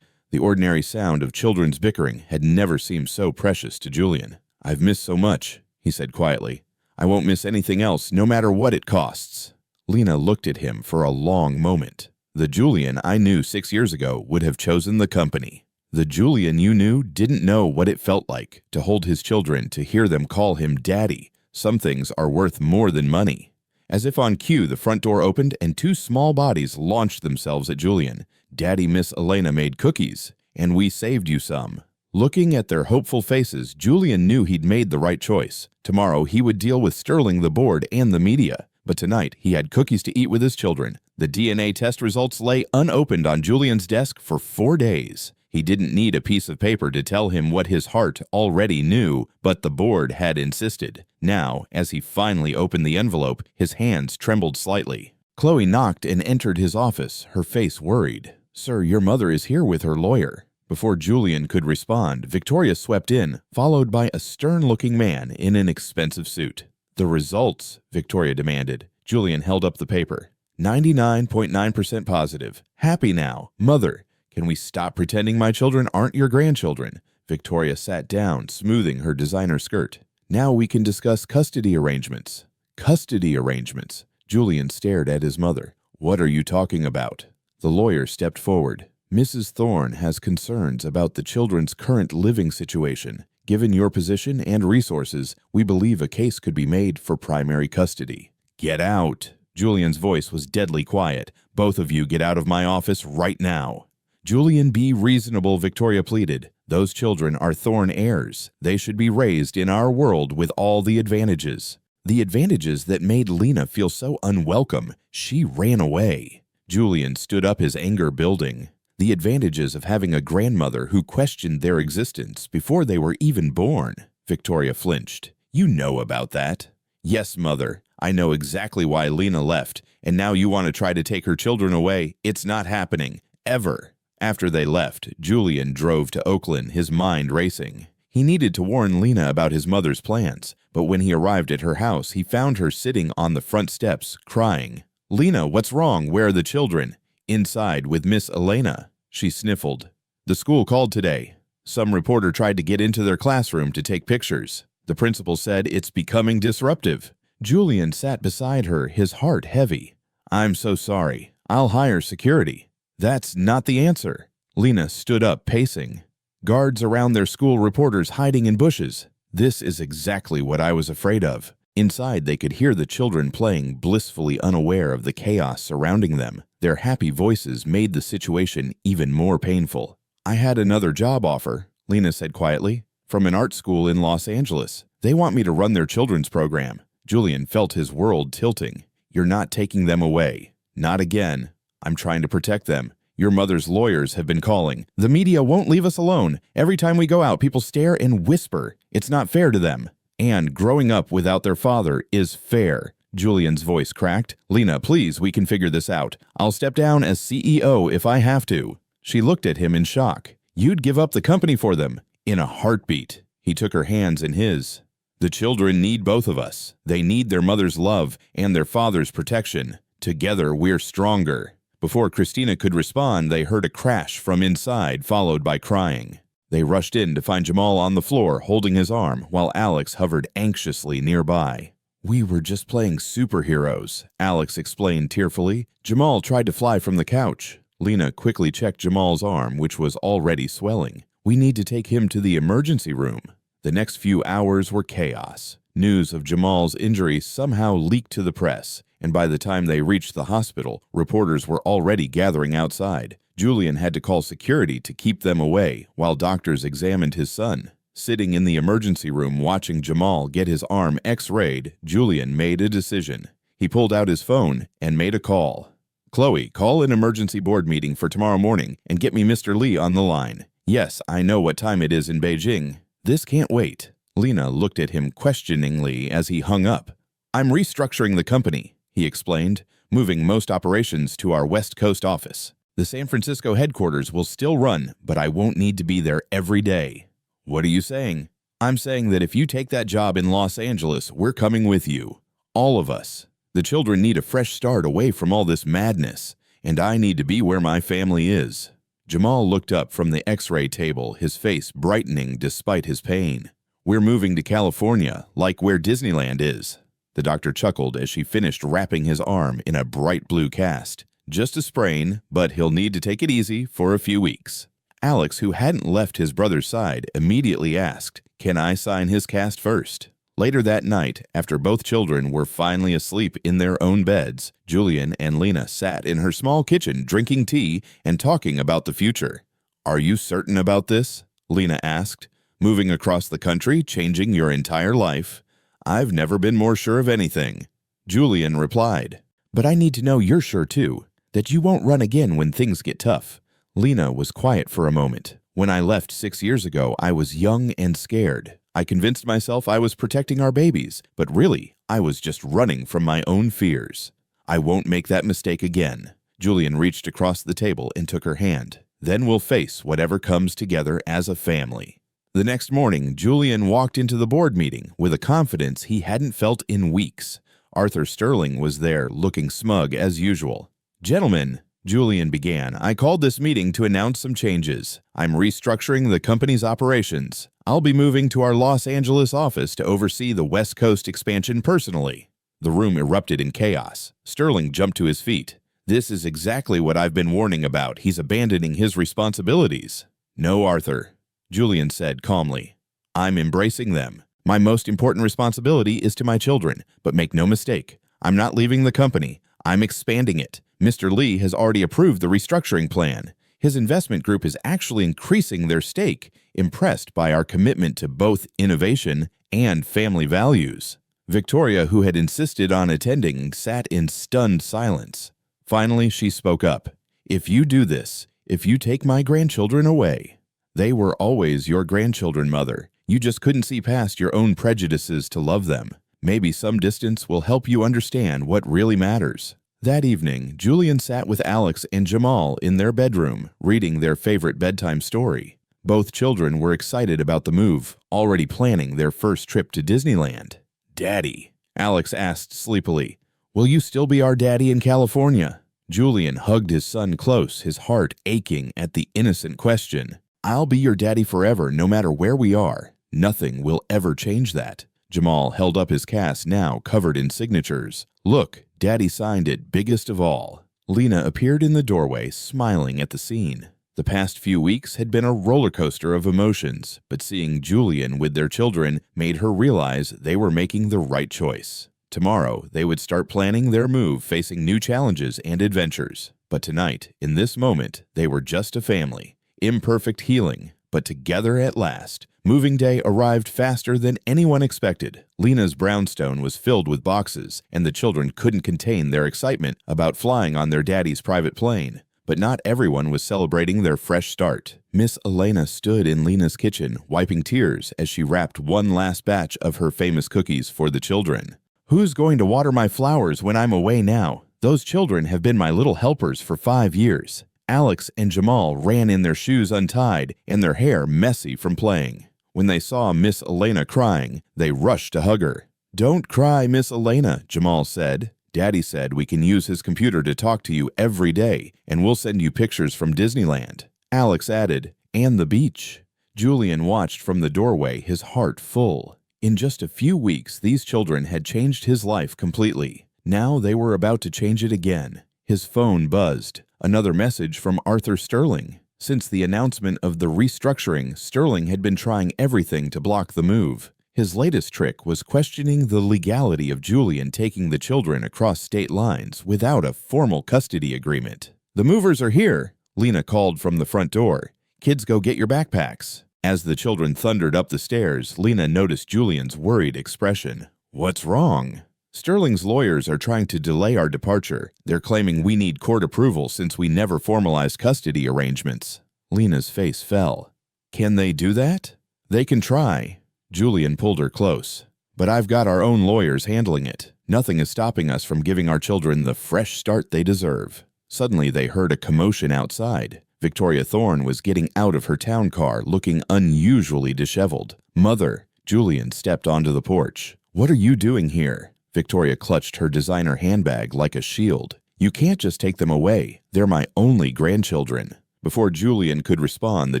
S1: The ordinary sound of children's bickering had never seemed so precious to Julian. "I've missed so much," he said quietly. "I won't miss anything else, no matter what it costs." Lena looked at him for a long moment. The Julian I knew 6 years ago would have chosen the company. The Julian you knew didn't know what it felt like to hold his children, to hear them call him daddy. Some things are worth more than money. As if on cue, the front door opened and two small bodies launched themselves at Julian. Daddy, Miss Elena made cookies, and we saved you some. Looking at their hopeful faces, Julian knew he'd made the right choice. Tomorrow he would deal with Sterling, the board, and the media. But tonight he had cookies to eat with his children. The DNA test results lay unopened on Julian's desk for 4 days. He didn't need a piece of paper to tell him what his heart already knew, but the board had insisted. Now, as he finally opened the envelope, his hands trembled slightly. Chloe knocked and entered his office, her face worried. "Sir, your mother is here with her lawyer." Before Julian could respond, Victoria swept in, followed by a stern-looking man in an expensive suit. "The results," Victoria demanded. Julian held up the paper. 99.9% positive. Happy now. Mother, can we stop pretending my children aren't your grandchildren? Victoria sat down, smoothing her designer skirt. Now we can discuss custody arrangements. Custody arrangements. Julian stared at his mother. What are you talking about? The lawyer stepped forward. Mrs. Thorne has concerns about the children's current living situation. Given your position and resources, we believe a case could be made for primary custody. Get out. Julian's voice was deadly quiet. Both of you get out of my office right now. Julian, be reasonable, Victoria pleaded. Those children are Thorne heirs. They should be raised in our world with all the advantages. The advantages that made Lena feel so unwelcome. She ran away. Julian stood up, his anger building. The advantages of having a grandmother who questioned their existence before they were even born. Victoria flinched. You know about that. Yes, Mother. I know exactly why Lena left, and now you want to try to take her children away. It's not happening. Ever. After they left, Julian drove to Oakland, his mind racing. He needed to warn Lena about his mother's plans, but when he arrived at her house, he found her sitting on the front steps, crying. Lena, what's wrong? Where are the children? Inside with Miss Elena. She sniffled. The school called today. Some reporter tried to get into their classroom to take pictures. The principal said it's becoming disruptive. Julian sat beside her, his heart heavy. I'm so sorry. I'll hire security. That's not the answer. Lena stood up, pacing. Guards around their school, reporters hiding in bushes. This is exactly what I was afraid of. Inside, they could hear the children playing, blissfully unaware of the chaos surrounding them. Their happy voices made the situation even more painful. I had another job offer, Lena said quietly, from an art school in Los Angeles. They want me to run their children's program. Julian felt his world tilting. You're not taking them away. Not again. I'm trying to protect them. Your mother's lawyers have been calling. The media won't leave us alone. Every time we go out, people stare and whisper. It's not fair to them. And growing up without their father is fair. Julian's voice cracked. Lena, please, we can figure this out. I'll step down as CEO if I have to. She looked at him in shock. You'd give up the company for them. In a heartbeat. He took her hands in his. The children need both of us. They need their mother's love and their father's protection. Together, we're stronger. Before Christina could respond, they heard a crash from inside, followed by crying. They rushed in to find Jamal on the floor, holding his arm, while Alex hovered anxiously nearby. We were just playing superheroes, Alex explained tearfully. Jamal tried to fly from the couch. Lena quickly checked Jamal's arm, which was already swelling. We need to take him to the emergency room. The next few hours were chaos. News of Jamal's injury somehow leaked to the press, and by the time they reached the hospital, reporters were already gathering outside. Julian had to call security to keep them away while doctors examined his son. Sitting in the emergency room watching Jamal get his arm x-rayed, Julian made a decision. He pulled out his phone and made a call. Chloe, call an emergency board meeting for tomorrow morning and get me Mr. Lee on the line. Yes, I know what time it is in Beijing. This can't wait. Lena looked at him questioningly as he hung up. I'm restructuring the company, he explained, moving most operations to our West Coast office. The San Francisco headquarters will still run, but I won't need to be there every day. What are you saying? I'm saying that if you take that job in Los Angeles, we're coming with you. All of us. The children need a fresh start away from all this madness, and I need to be where my family is. Jamal looked up from the x-ray table, his face brightening despite his pain. We're moving to California, like where Disneyland is. The doctor chuckled as she finished wrapping his arm in a bright blue cast. Just a sprain, but he'll need to take it easy for a few weeks. Alex, who hadn't left his brother's side, immediately asked, "Can I sign his cast first?" Later that night, after both children were finally asleep in their own beds, Julian and Lena sat in her small kitchen drinking tea and talking about the future. "Are you certain about this?" Lena asked. "Moving across the country, changing your entire life?" "I've never been more sure of anything." Julian replied, "But I need to know you're sure too, that you won't run again when things get tough." Lena was quiet for a moment. "When I left 6 years ago, I was young and scared. I convinced myself I was protecting our babies, but really, I was just running from my own fears. I won't make that mistake again." Julian reached across the table and took her hand. "Then we'll face whatever comes together as a family." The next morning, Julian walked into the board meeting with a confidence he hadn't felt in weeks. Arthur Sterling was there, looking smug as usual. "Gentlemen," Julian began, "I called this meeting to announce some changes. I'm restructuring the company's operations. I'll be moving to our Los Angeles office to oversee the West Coast expansion personally." The room erupted in chaos. Sterling jumped to his feet. "This is exactly what I've been warning about. He's abandoning his responsibilities." "No, Arthur," Julian said calmly. "I'm embracing them. My most important responsibility is to my children, but make no mistake, I'm not leaving the company. I'm expanding it. Mr. Lee has already approved the restructuring plan. His investment group is actually increasing their stake, impressed by our commitment to both innovation and family values." Victoria, who had insisted on attending, sat in stunned silence. Finally, she spoke up. "If you do this, if you take my grandchildren away—" "They were always your grandchildren, Mother. You just couldn't see past your own prejudices to love them. Maybe some distance will help you understand what really matters." That evening, Julian sat with Alex and Jamal in their bedroom, reading their favorite bedtime story. Both children were excited about the move, already planning their first trip to Disneyland. "Daddy," Alex asked sleepily, "will you still be our daddy in California?" Julian hugged his son close, his heart aching at the innocent question. "I'll be your daddy forever, no matter where we are. Nothing will ever change that." Jamal held up his cast, now covered in signatures. "Look, Daddy signed it, biggest of all." Lena appeared in the doorway, smiling at the scene. The past few weeks had been a roller coaster of emotions, but seeing Julian with their children made her realize they were making the right choice. Tomorrow, they would start planning their move, facing new challenges and adventures. But tonight, in this moment, they were just a family. Imperfect healing, but together at last. Moving day arrived faster than anyone expected. Lena's brownstone was filled with boxes, and the children couldn't contain their excitement about flying on their daddy's private plane. But not everyone was celebrating their fresh start. Miss Elena stood in Lena's kitchen, wiping tears as she wrapped one last batch of her famous cookies for the children. "Who's going to water my flowers when I'm away now? Those children have been my little helpers for 5 years." Alex and Jamal ran in their shoes untied and their hair messy from playing. When they saw Miss Elena crying, they rushed to hug her. "Don't cry, Miss Elena," Jamal said. "Daddy said we can use his computer to talk to you every day, and we'll send you pictures from Disneyland." Alex added, "And the beach." Julian watched from the doorway, his heart full. In just a few weeks, these children had changed his life completely. Now they were about to change it again. His phone buzzed. Another message from Arthur Sterling. Since the announcement of the restructuring, Sterling had been trying everything to block the move. His latest trick was questioning the legality of Julian taking the children across state lines without a formal custody agreement. "The movers are here," Lena called from the front door. "Kids, go get your backpacks." As the children thundered up the stairs, Lena noticed Julian's worried expression. "What's wrong?" "Sterling's lawyers are trying to delay our departure. They're claiming we need court approval since we never formalized custody arrangements." Lena's face fell. "Can they do that?" "They can try." Julian pulled her close. "But I've got our own lawyers handling it. Nothing is stopping us from giving our children the fresh start they deserve." Suddenly they heard a commotion outside. Victoria Thorne was getting out of her town car, looking unusually disheveled. "Mother," Julian stepped onto the porch. "What are you doing here?" Victoria clutched her designer handbag like a shield. "You can't just take them away. They're my only grandchildren." Before Julian could respond, the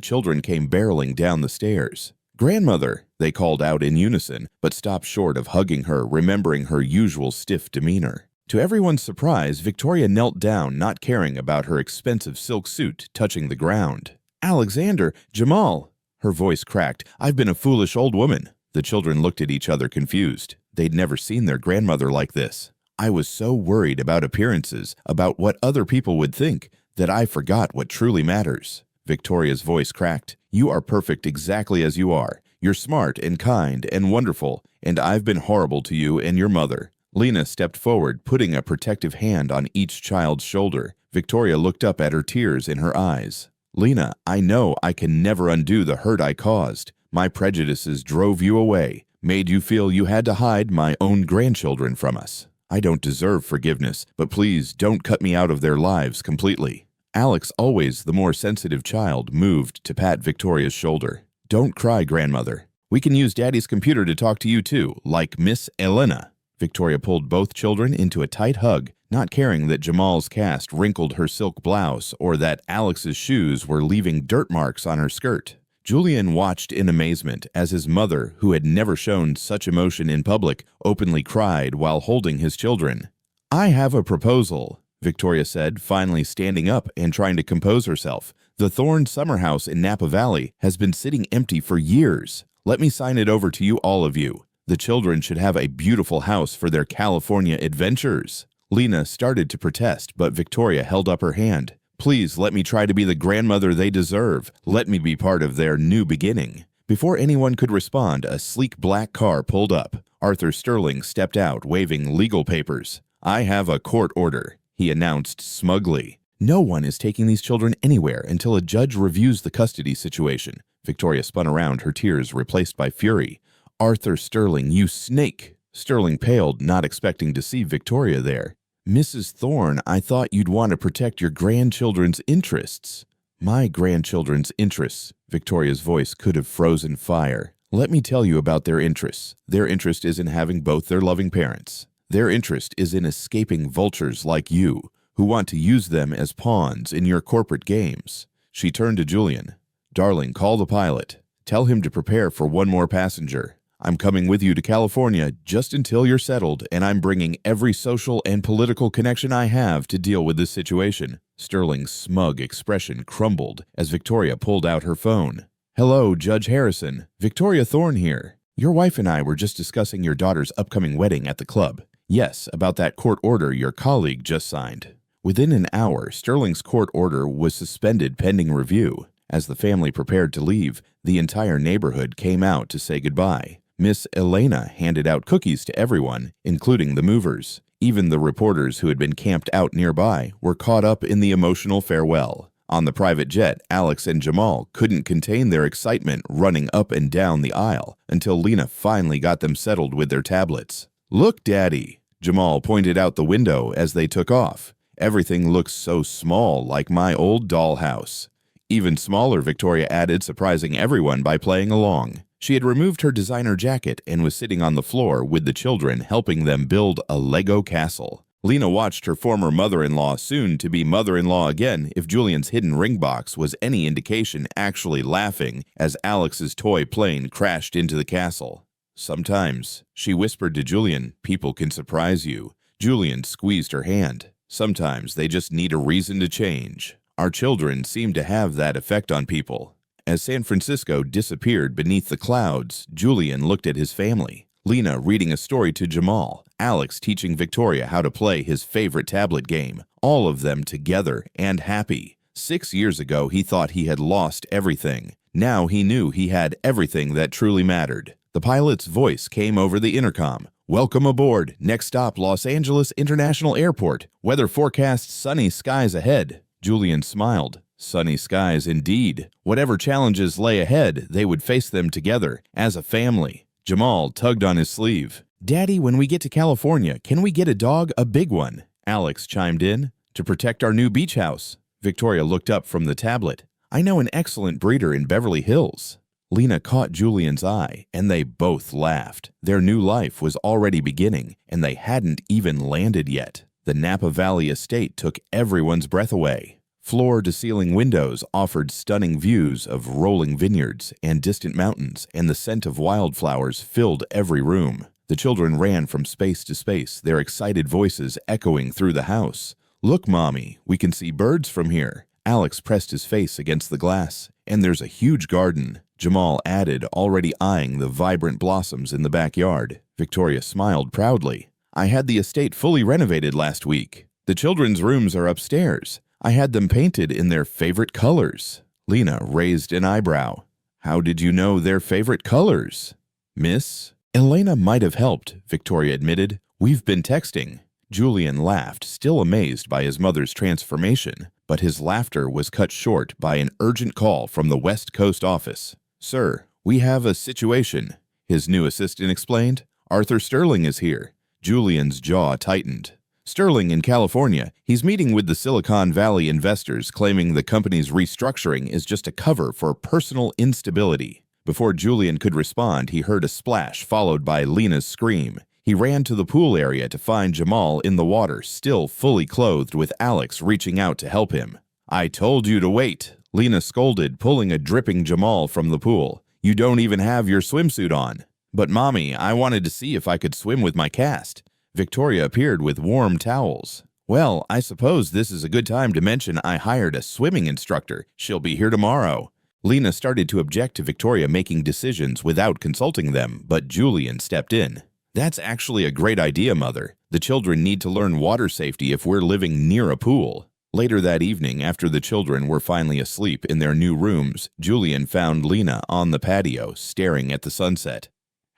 S1: children came barreling down the stairs. "Grandmother," they called out in unison, but stopped short of hugging her, remembering her usual stiff demeanor. To everyone's surprise, Victoria knelt down, not caring about her expensive silk suit touching the ground. Alexander, Jamal." Her voice cracked. "I've been a foolish old woman." The children looked at each other confused. They'd never seen their grandmother like this. "I was so worried about appearances, about what other people would think, that I forgot what truly matters." Victoria's voice cracked. "You are perfect exactly as you are. You're smart and kind and wonderful, and I've been horrible to you and your mother." Lena stepped forward, putting a protective hand on each child's shoulder. Victoria looked up at her, tears in her eyes. "Lena, I know I can never undo the hurt I caused. My prejudices drove you away, made you feel you had to hide my own grandchildren from us. I don't deserve forgiveness, but please don't cut me out of their lives completely." Alex, always the more sensitive child, moved to pat Victoria's shoulder. "Don't cry, grandmother. We can use Daddy's computer to talk to you too, like Miss Elena." Victoria pulled both children into a tight hug, not caring that Jamal's cast wrinkled her silk blouse or that Alex's shoes were leaving dirt marks on her skirt. Julian watched in amazement as his mother, who had never shown such emotion in public, openly cried while holding his children. "I have a proposal," Victoria said, finally standing up and trying to compose herself. "The Thorne summer house in Napa Valley has been sitting empty for years. Let me sign it over to you, all of you. The children should have a beautiful house for their California adventures." Lena started to protest, but Victoria held up her hand. "Please let me try to be the grandmother they deserve. Let me be part of their new beginning." Before anyone could respond, a sleek black car pulled up. Arthur Sterling stepped out, waving legal papers. "I have a court order," he announced smugly. "No one is taking these children anywhere until a judge reviews the custody situation." Victoria spun around, her tears replaced by fury. "Arthur Sterling, you snake!" Sterling paled, not expecting to see Victoria there. "Mrs. Thorne, I thought you'd want to protect your grandchildren's interests." "My grandchildren's interests." Victoria's voice could have frozen fire. "Let me tell you about their interests. Their interest is in having both their loving parents. Their interest is in escaping vultures like you, who want to use them as pawns in your corporate games." She turned to Julian. "Darling, call the pilot. Tell him to prepare for one more passenger. I'm coming with you to California just until you're settled, and I'm bringing every social and political connection I have to deal with this situation." Sterling's smug expression crumbled as Victoria pulled out her phone. "Hello, Judge Harrison. Victoria Thorne here. Your wife and I were just discussing your daughter's upcoming wedding at the club. Yes, about that court order your colleague just signed." Within an hour, Sterling's court order was suspended pending review. As the family prepared to leave, the entire neighborhood came out to say goodbye. Miss Elena handed out cookies to everyone, including the movers. Even the reporters who had been camped out nearby were caught up in the emotional farewell. On the private jet, Alex and Jamal couldn't contain their excitement running up and down the aisle until Lena finally got them settled with their tablets. "Look, Daddy," Jamal pointed out the window as they took off. "Everything looks so small, like my old dollhouse." "Even smaller," Victoria added, surprising everyone by playing along. She had removed her designer jacket and was sitting on the floor with the children, helping them build a Lego castle. Lena watched her former mother-in-law, soon to be mother-in-law again, if Julian's hidden ring box was any indication, actually laughing as Alex's toy plane crashed into the castle. "Sometimes," she whispered to Julian, "people can surprise you." Julian squeezed her hand. "Sometimes they just need a reason to change. Our children seem to have that effect on people." As San Francisco disappeared beneath the clouds, Julian looked at his family. Lena reading a story to Jamal, Alex teaching Victoria how to play his favorite tablet game, all of them together and happy. 6 years ago, he thought he had lost everything. Now he knew he had everything that truly mattered. The pilot's voice came over the intercom. "Welcome aboard. Next stop, Los Angeles International Airport. Weather forecast sunny skies ahead." Julian smiled. Sunny skies indeed. Whatever challenges lay ahead, they would face them together, as a family. Jamal tugged on his sleeve. "Daddy, when we get to California, can we get a dog, a big one?" Alex chimed in. "To protect our new beach house." Victoria looked up from the tablet. "I know an excellent breeder in Beverly Hills." Lena caught Julian's eye, and they both laughed. Their new life was already beginning, and they hadn't even landed yet. The Napa Valley estate took everyone's breath away. Floor-to-ceiling windows offered stunning views of rolling vineyards and distant mountains, and the scent of wildflowers filled every room. The children ran from space to space, their excited voices echoing through the house. "Look, Mommy, we can see birds from here." Alex pressed his face against the glass. And there's a huge garden, Jamal added, already eyeing the vibrant blossoms in the backyard. Victoria smiled proudly. I had the estate fully renovated last week. The children's rooms are upstairs. I had them painted in their favorite colors. Lena raised an eyebrow. How did you know their favorite colors? Miss? Elena might have helped, Victoria admitted. We've been texting. Julian laughed, still amazed by his mother's transformation, but his laughter was cut short by an urgent call from the West Coast office. Sir, we have a situation, his new assistant explained. Arthur Sterling is here. Julian's jaw tightened. Sterling in California. He's meeting with the Silicon Valley investors, claiming the company's restructuring is just a cover for personal instability. Before Julian could respond, he heard a splash followed by Lena's scream. He ran to the pool area to find Jamal in the water, still fully clothed, with Alex reaching out to help him. I told you to wait, Lena scolded, pulling a dripping Jamal from the pool. You don't even have your swimsuit on. But Mommy, I wanted to see if I could swim with my cast. Victoria appeared with warm towels. Well, I suppose this is a good time to mention I hired a swimming instructor. She'll be here tomorrow. Lena started to object to Victoria making decisions without consulting them, but Julian stepped in. That's actually a great idea, Mother. The children need to learn water safety if we're living near a pool. Later that evening, after the children were finally asleep in their new rooms, Julian found Lena on the patio, staring at the sunset.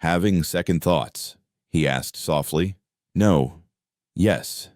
S1: Having second thoughts? He asked softly. No. Yes.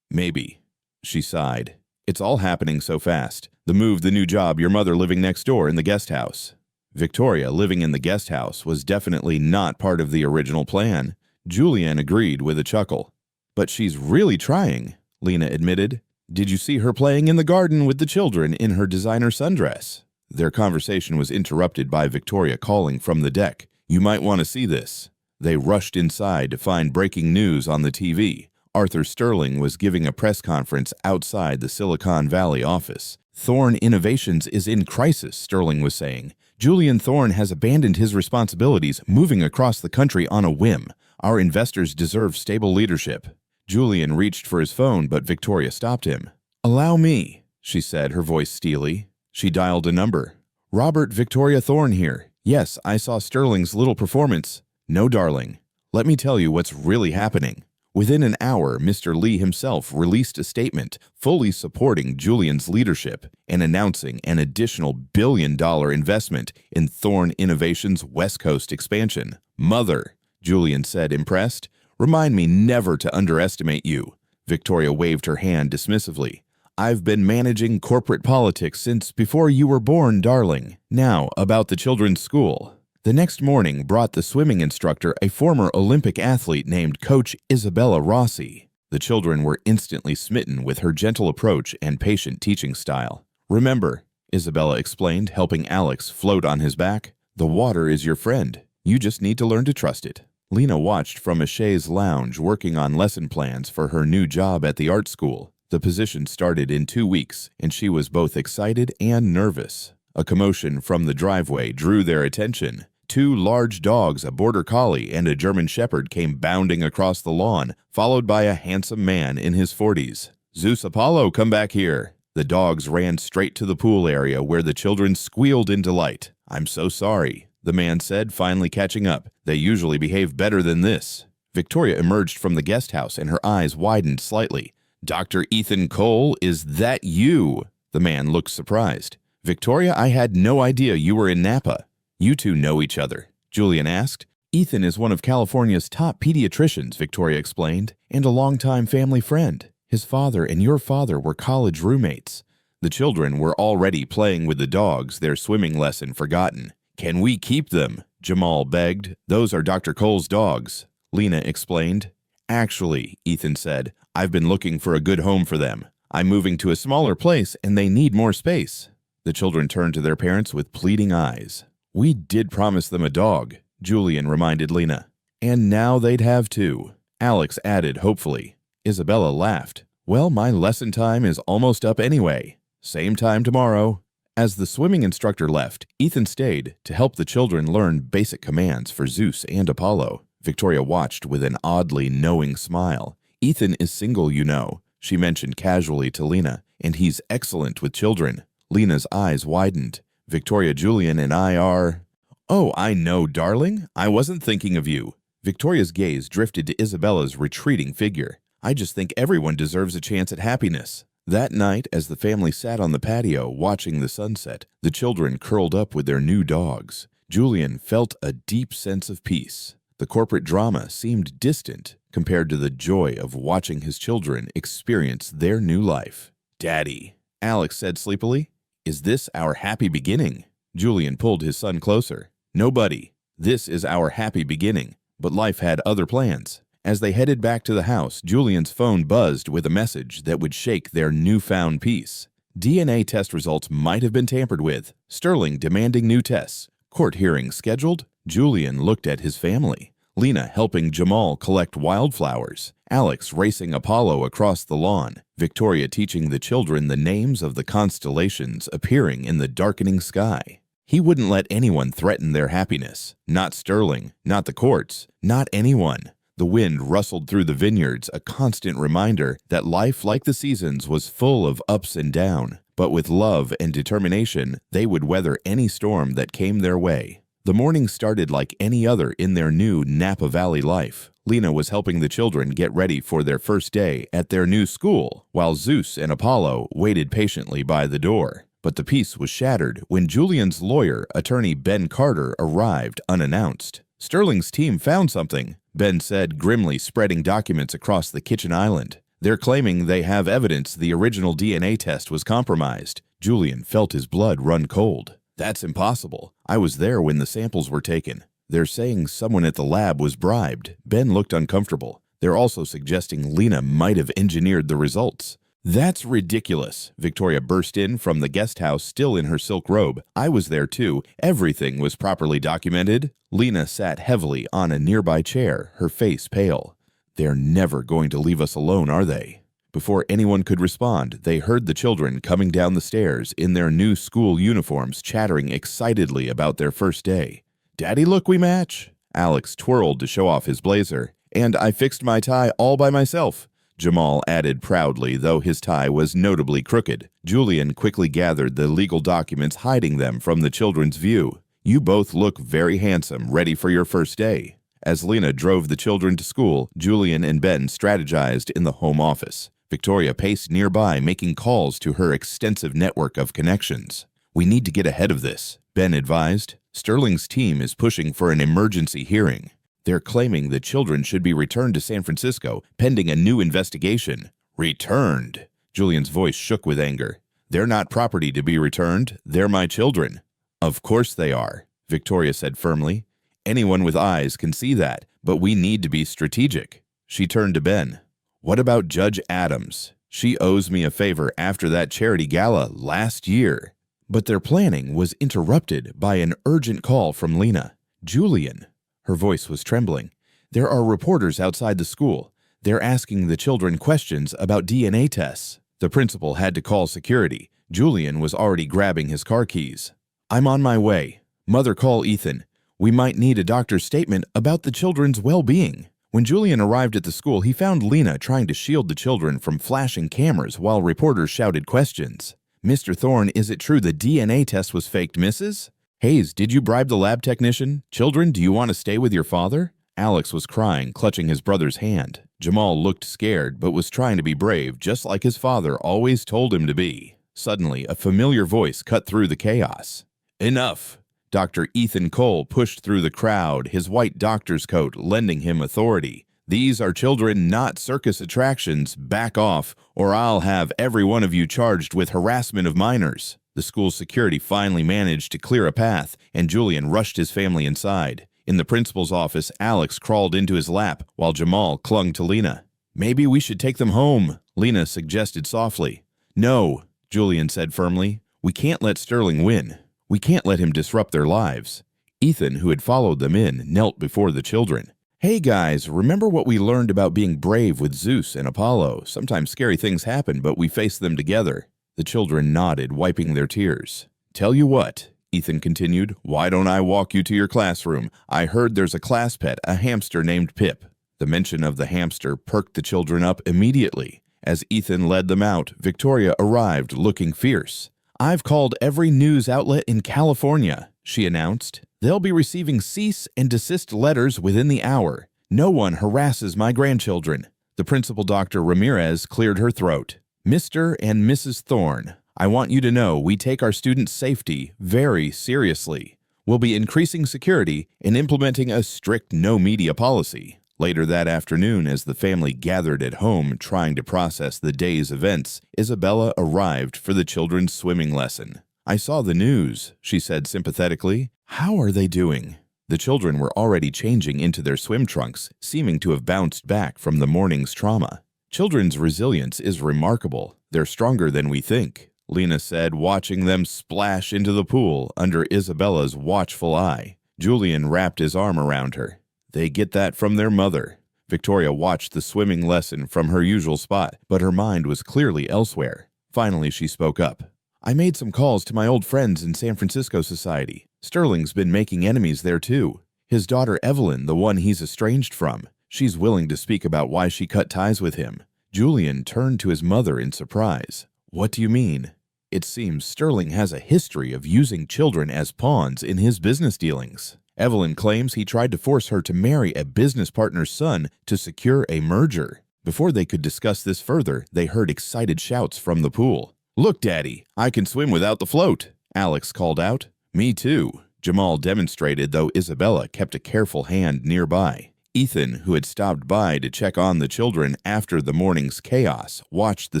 S1: Maybe. She sighed. It's all happening so fast. The move, the new job, your mother living next door in the guest house. Victoria living in the guest house was definitely not part of the original plan. Julian agreed with a chuckle. But she's really trying, Lena admitted. Did you see her playing in the garden with the children in her designer sundress? Their conversation was interrupted by Victoria calling from the deck. You might want to see this. They rushed inside to find breaking news on the TV. Arthur Sterling was giving a press conference outside the Silicon Valley office. Thorne Innovations is in crisis, Sterling was saying. Julian Thorne has abandoned his responsibilities, moving across the country on a whim. Our investors deserve stable leadership. Julian reached for his phone, but Victoria stopped him. Allow me, she said, her voice steely. She dialed a number. Robert Victoria Thorne here. Yes, I saw Sterling's little performance. No, darling. Let me tell you what's really happening. Within an hour, Mr. Lee himself released a statement fully supporting Julian's leadership and announcing an additional billion-dollar investment in Thorne Innovations' West Coast expansion. Mother, Julian said, impressed, remind me never to underestimate you. Victoria waved her hand dismissively. I've been managing corporate politics since before you were born, darling. Now, about the children's school. The next morning brought the swimming instructor a former Olympic athlete named Coach Isabella Rossi. The children were instantly smitten with her gentle approach and patient teaching style. Remember, Isabella explained, helping Alex float on his back, the water is your friend. You just need to learn to trust it. Lena watched from a chaise lounge, working on lesson plans for her new job at the art school. The position started in 2 weeks, and she was both excited and nervous. A commotion from the driveway drew their attention. 2 large dogs, a border collie and a German shepherd, came bounding across the lawn, followed by a handsome man in his 40s. Zeus Apollo, come back here. The dogs ran straight to the pool area where the children squealed in delight. I'm so sorry, the man said, finally catching up. They usually behave better than this. Victoria emerged from the guest house and her eyes widened slightly. Dr. Ethan Cole, is that you? The man looked surprised. Victoria, I had no idea you were in Napa. You two know each other, Julian asked. Ethan is one of California's top pediatricians, Victoria explained, and a longtime family friend. His father and your father were college roommates. The children were already playing with the dogs, their swimming lesson forgotten. Can we keep them? Jamal begged. Those are Dr. Cole's dogs, Lena explained. Actually, Ethan said, I've been looking for a good home for them. I'm moving to a smaller place and they need more space. The children turned to their parents with pleading eyes. We did promise them a dog, Julian reminded Lena. And now they'd have 2, Alex added hopefully. Isabella laughed. Well, my lesson time is almost up anyway. Same time tomorrow. As the swimming instructor left, Ethan stayed to help the children learn basic commands for Zeus and Apollo. Victoria watched with an oddly knowing smile. Ethan is single, you know, she mentioned casually to Lena, and he's excellent with children. Lena's eyes widened. Victoria, Julian, and I are—" "Oh, I know, darling. I wasn't thinking of you." Victoria's gaze drifted to Isabella's retreating figure. "I just think everyone deserves a chance at happiness." That night, as the family sat on the patio watching the sunset, the children curled up with their new dogs. Julian felt a deep sense of peace. The corporate drama seemed distant compared to the joy of watching his children experience their new life. "Daddy," Alex said sleepily, "is this our happy beginning?" Julian pulled his son closer. "No, buddy. This is our happy beginning." But life had other plans. As they headed back to the house, Julian's phone buzzed with a message that would shake their newfound peace. DNA test results might have been tampered with. Sterling demanding new tests. Court hearing scheduled. Julian looked at his family. Lena helping Jamal collect wildflowers. Alex racing Apollo across the lawn. Victoria teaching the children the names of the constellations appearing in the darkening sky. He wouldn't let anyone threaten their happiness. Not Sterling, not the courts, not anyone. The wind rustled through the vineyards, a constant reminder that life, like the seasons, was full of ups and downs. But with love and determination, they would weather any storm that came their way. The morning started like any other in their new Napa Valley life. Lena was helping the children get ready for their first day at their new school, while Zeus and Apollo waited patiently by the door. But the peace was shattered when Julian's lawyer, attorney Ben Carter, arrived unannounced. "Sterling's team found something," Ben said, grimly spreading documents across the kitchen island. "They're claiming they have evidence the original DNA test was compromised." Julian felt his blood run cold. "That's impossible. I was there when the samples were taken." "They're saying someone at the lab was bribed." Ben looked uncomfortable. "They're also suggesting Lena might have engineered the results." "That's ridiculous," Victoria burst in from the guest house, still in her silk robe. "I was there too. Everything was properly documented." Lena sat heavily on a nearby chair, her face pale. "They're never going to leave us alone, are they?" Before anyone could respond, they heard the children coming down the stairs in their new school uniforms, chattering excitedly about their first day. "Daddy, look, we match." Alex twirled to show off his blazer. "And I fixed my tie all by myself," Jamal added proudly, though his tie was notably crooked. Julian quickly gathered the legal documents, hiding them from the children's view. "You both look very handsome, ready for your first day." As Lena drove the children to school, Julian and Ben strategized in the home office. Victoria paced nearby, making calls to her extensive network of connections. "We need to get ahead of this," Ben advised. "Sterling's team is pushing for an emergency hearing. They're claiming the children should be returned to San Francisco, pending a new investigation." "Returned?" Julian's voice shook with anger. "They're not property to be returned. They're my children." "Of course they are," Victoria said firmly. "Anyone with eyes can see that, but we need to be strategic." She turned to Ben. "What about Judge Adams? She owes me a favor after that charity gala last year." But their planning was interrupted by an urgent call from Lena. "Julian," her voice was trembling, "there are reporters outside the school. They're asking the children questions about DNA tests." The principal had to call security. Julian was already grabbing his car keys. "I'm on my way. Mother, call Ethan. We might need a doctor's statement about the children's well-being." When Julian arrived at the school, he found Lena trying to shield the children from flashing cameras while reporters shouted questions. "Mr. Thorne, is it true the DNA test was faked, Mrs.? Hayes, did you bribe the lab technician? Children, do you want to stay with your father?" Alex was crying, clutching his brother's hand. Jamal looked scared, but was trying to be brave, just like his father always told him to be. Suddenly, a familiar voice cut through the chaos. "Enough!" Dr. Ethan Cole pushed through the crowd, his white doctor's coat lending him authority. "These are children, not circus attractions. Back off, or I'll have every one of you charged with harassment of minors." The school's security finally managed to clear a path, and Julian rushed his family inside. In the principal's office, Alex crawled into his lap, while Jamal clung to Lena. "Maybe we should take them home," Lena suggested softly. "No," Julian said firmly. "We can't let Sterling win. We can't let him disrupt their lives." Ethan, who had followed them in, knelt before the children. "Hey guys, remember what we learned about being brave with Zeus and Apollo? Sometimes scary things happen, but we face them together." The children nodded, wiping their tears. "Tell you what," Ethan continued, "why don't I walk you to your classroom? I heard there's a class pet, a hamster named Pip." The mention of the hamster perked the children up immediately. As Ethan led them out, Victoria arrived looking fierce. "I've called every news outlet in California," she announced. "They'll be receiving cease and desist letters within the hour. No one harasses my grandchildren." The principal, Dr. Ramirez, cleared her throat. "Mr. and Mrs. Thorne, I want you to know we take our students' safety very seriously. We'll be increasing security and implementing a strict no-media policy." Later that afternoon, as the family gathered at home trying to process the day's events, Isabella arrived for the children's swimming lesson. "I saw the news," she said sympathetically. "How are they doing?" The children were already changing into their swim trunks, seeming to have bounced back from the morning's trauma. "Children's resilience is remarkable. They're stronger than we think," Lena said, watching them splash into the pool under Isabella's watchful eye. Julian wrapped his arm around her. "They get that from their mother." Victoria watched the swimming lesson from her usual spot, but her mind was clearly elsewhere. Finally, she spoke up. "I made some calls to my old friends in San Francisco society. Sterling's been making enemies there too. His daughter Evelyn, the one he's estranged from, she's willing to speak about why she cut ties with him." Julian turned to his mother in surprise. "What do you mean?" "It seems Sterling has a history of using children as pawns in his business dealings. Evelyn claims he tried to force her to marry a business partner's son to secure a merger." Before they could discuss this further, they heard excited shouts from the pool. "Look, Daddy, I can swim without the float," Alex called out. "Me too," Jamal demonstrated, though Isabella kept a careful hand nearby. Ethan, who had stopped by to check on the children after the morning's chaos, watched the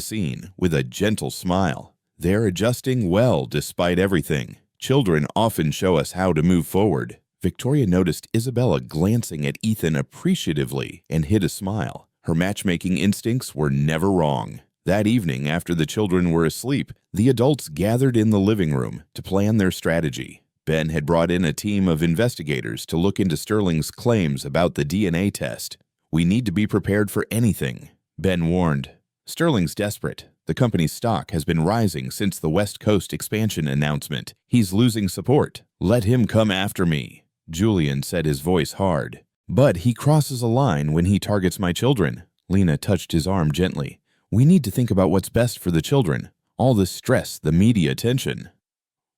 S1: scene with a gentle smile. "They're adjusting well despite everything. Children often show us how to move forward." Victoria noticed Isabella glancing at Ethan appreciatively and hid a smile. Her matchmaking instincts were never wrong. That evening, after the children were asleep, the adults gathered in the living room to plan their strategy. Ben had brought in a team of investigators to look into Sterling's claims about the DNA test. "We need to be prepared for anything," Ben warned. "Sterling's desperate. The company's stock has been rising since the West Coast expansion announcement. He's losing support. Let him come after me," Julian said, his voice hard. "But he crosses a line when he targets my children." Lena touched his arm gently. "We need to think about what's best for the children. All this stress, the media attention."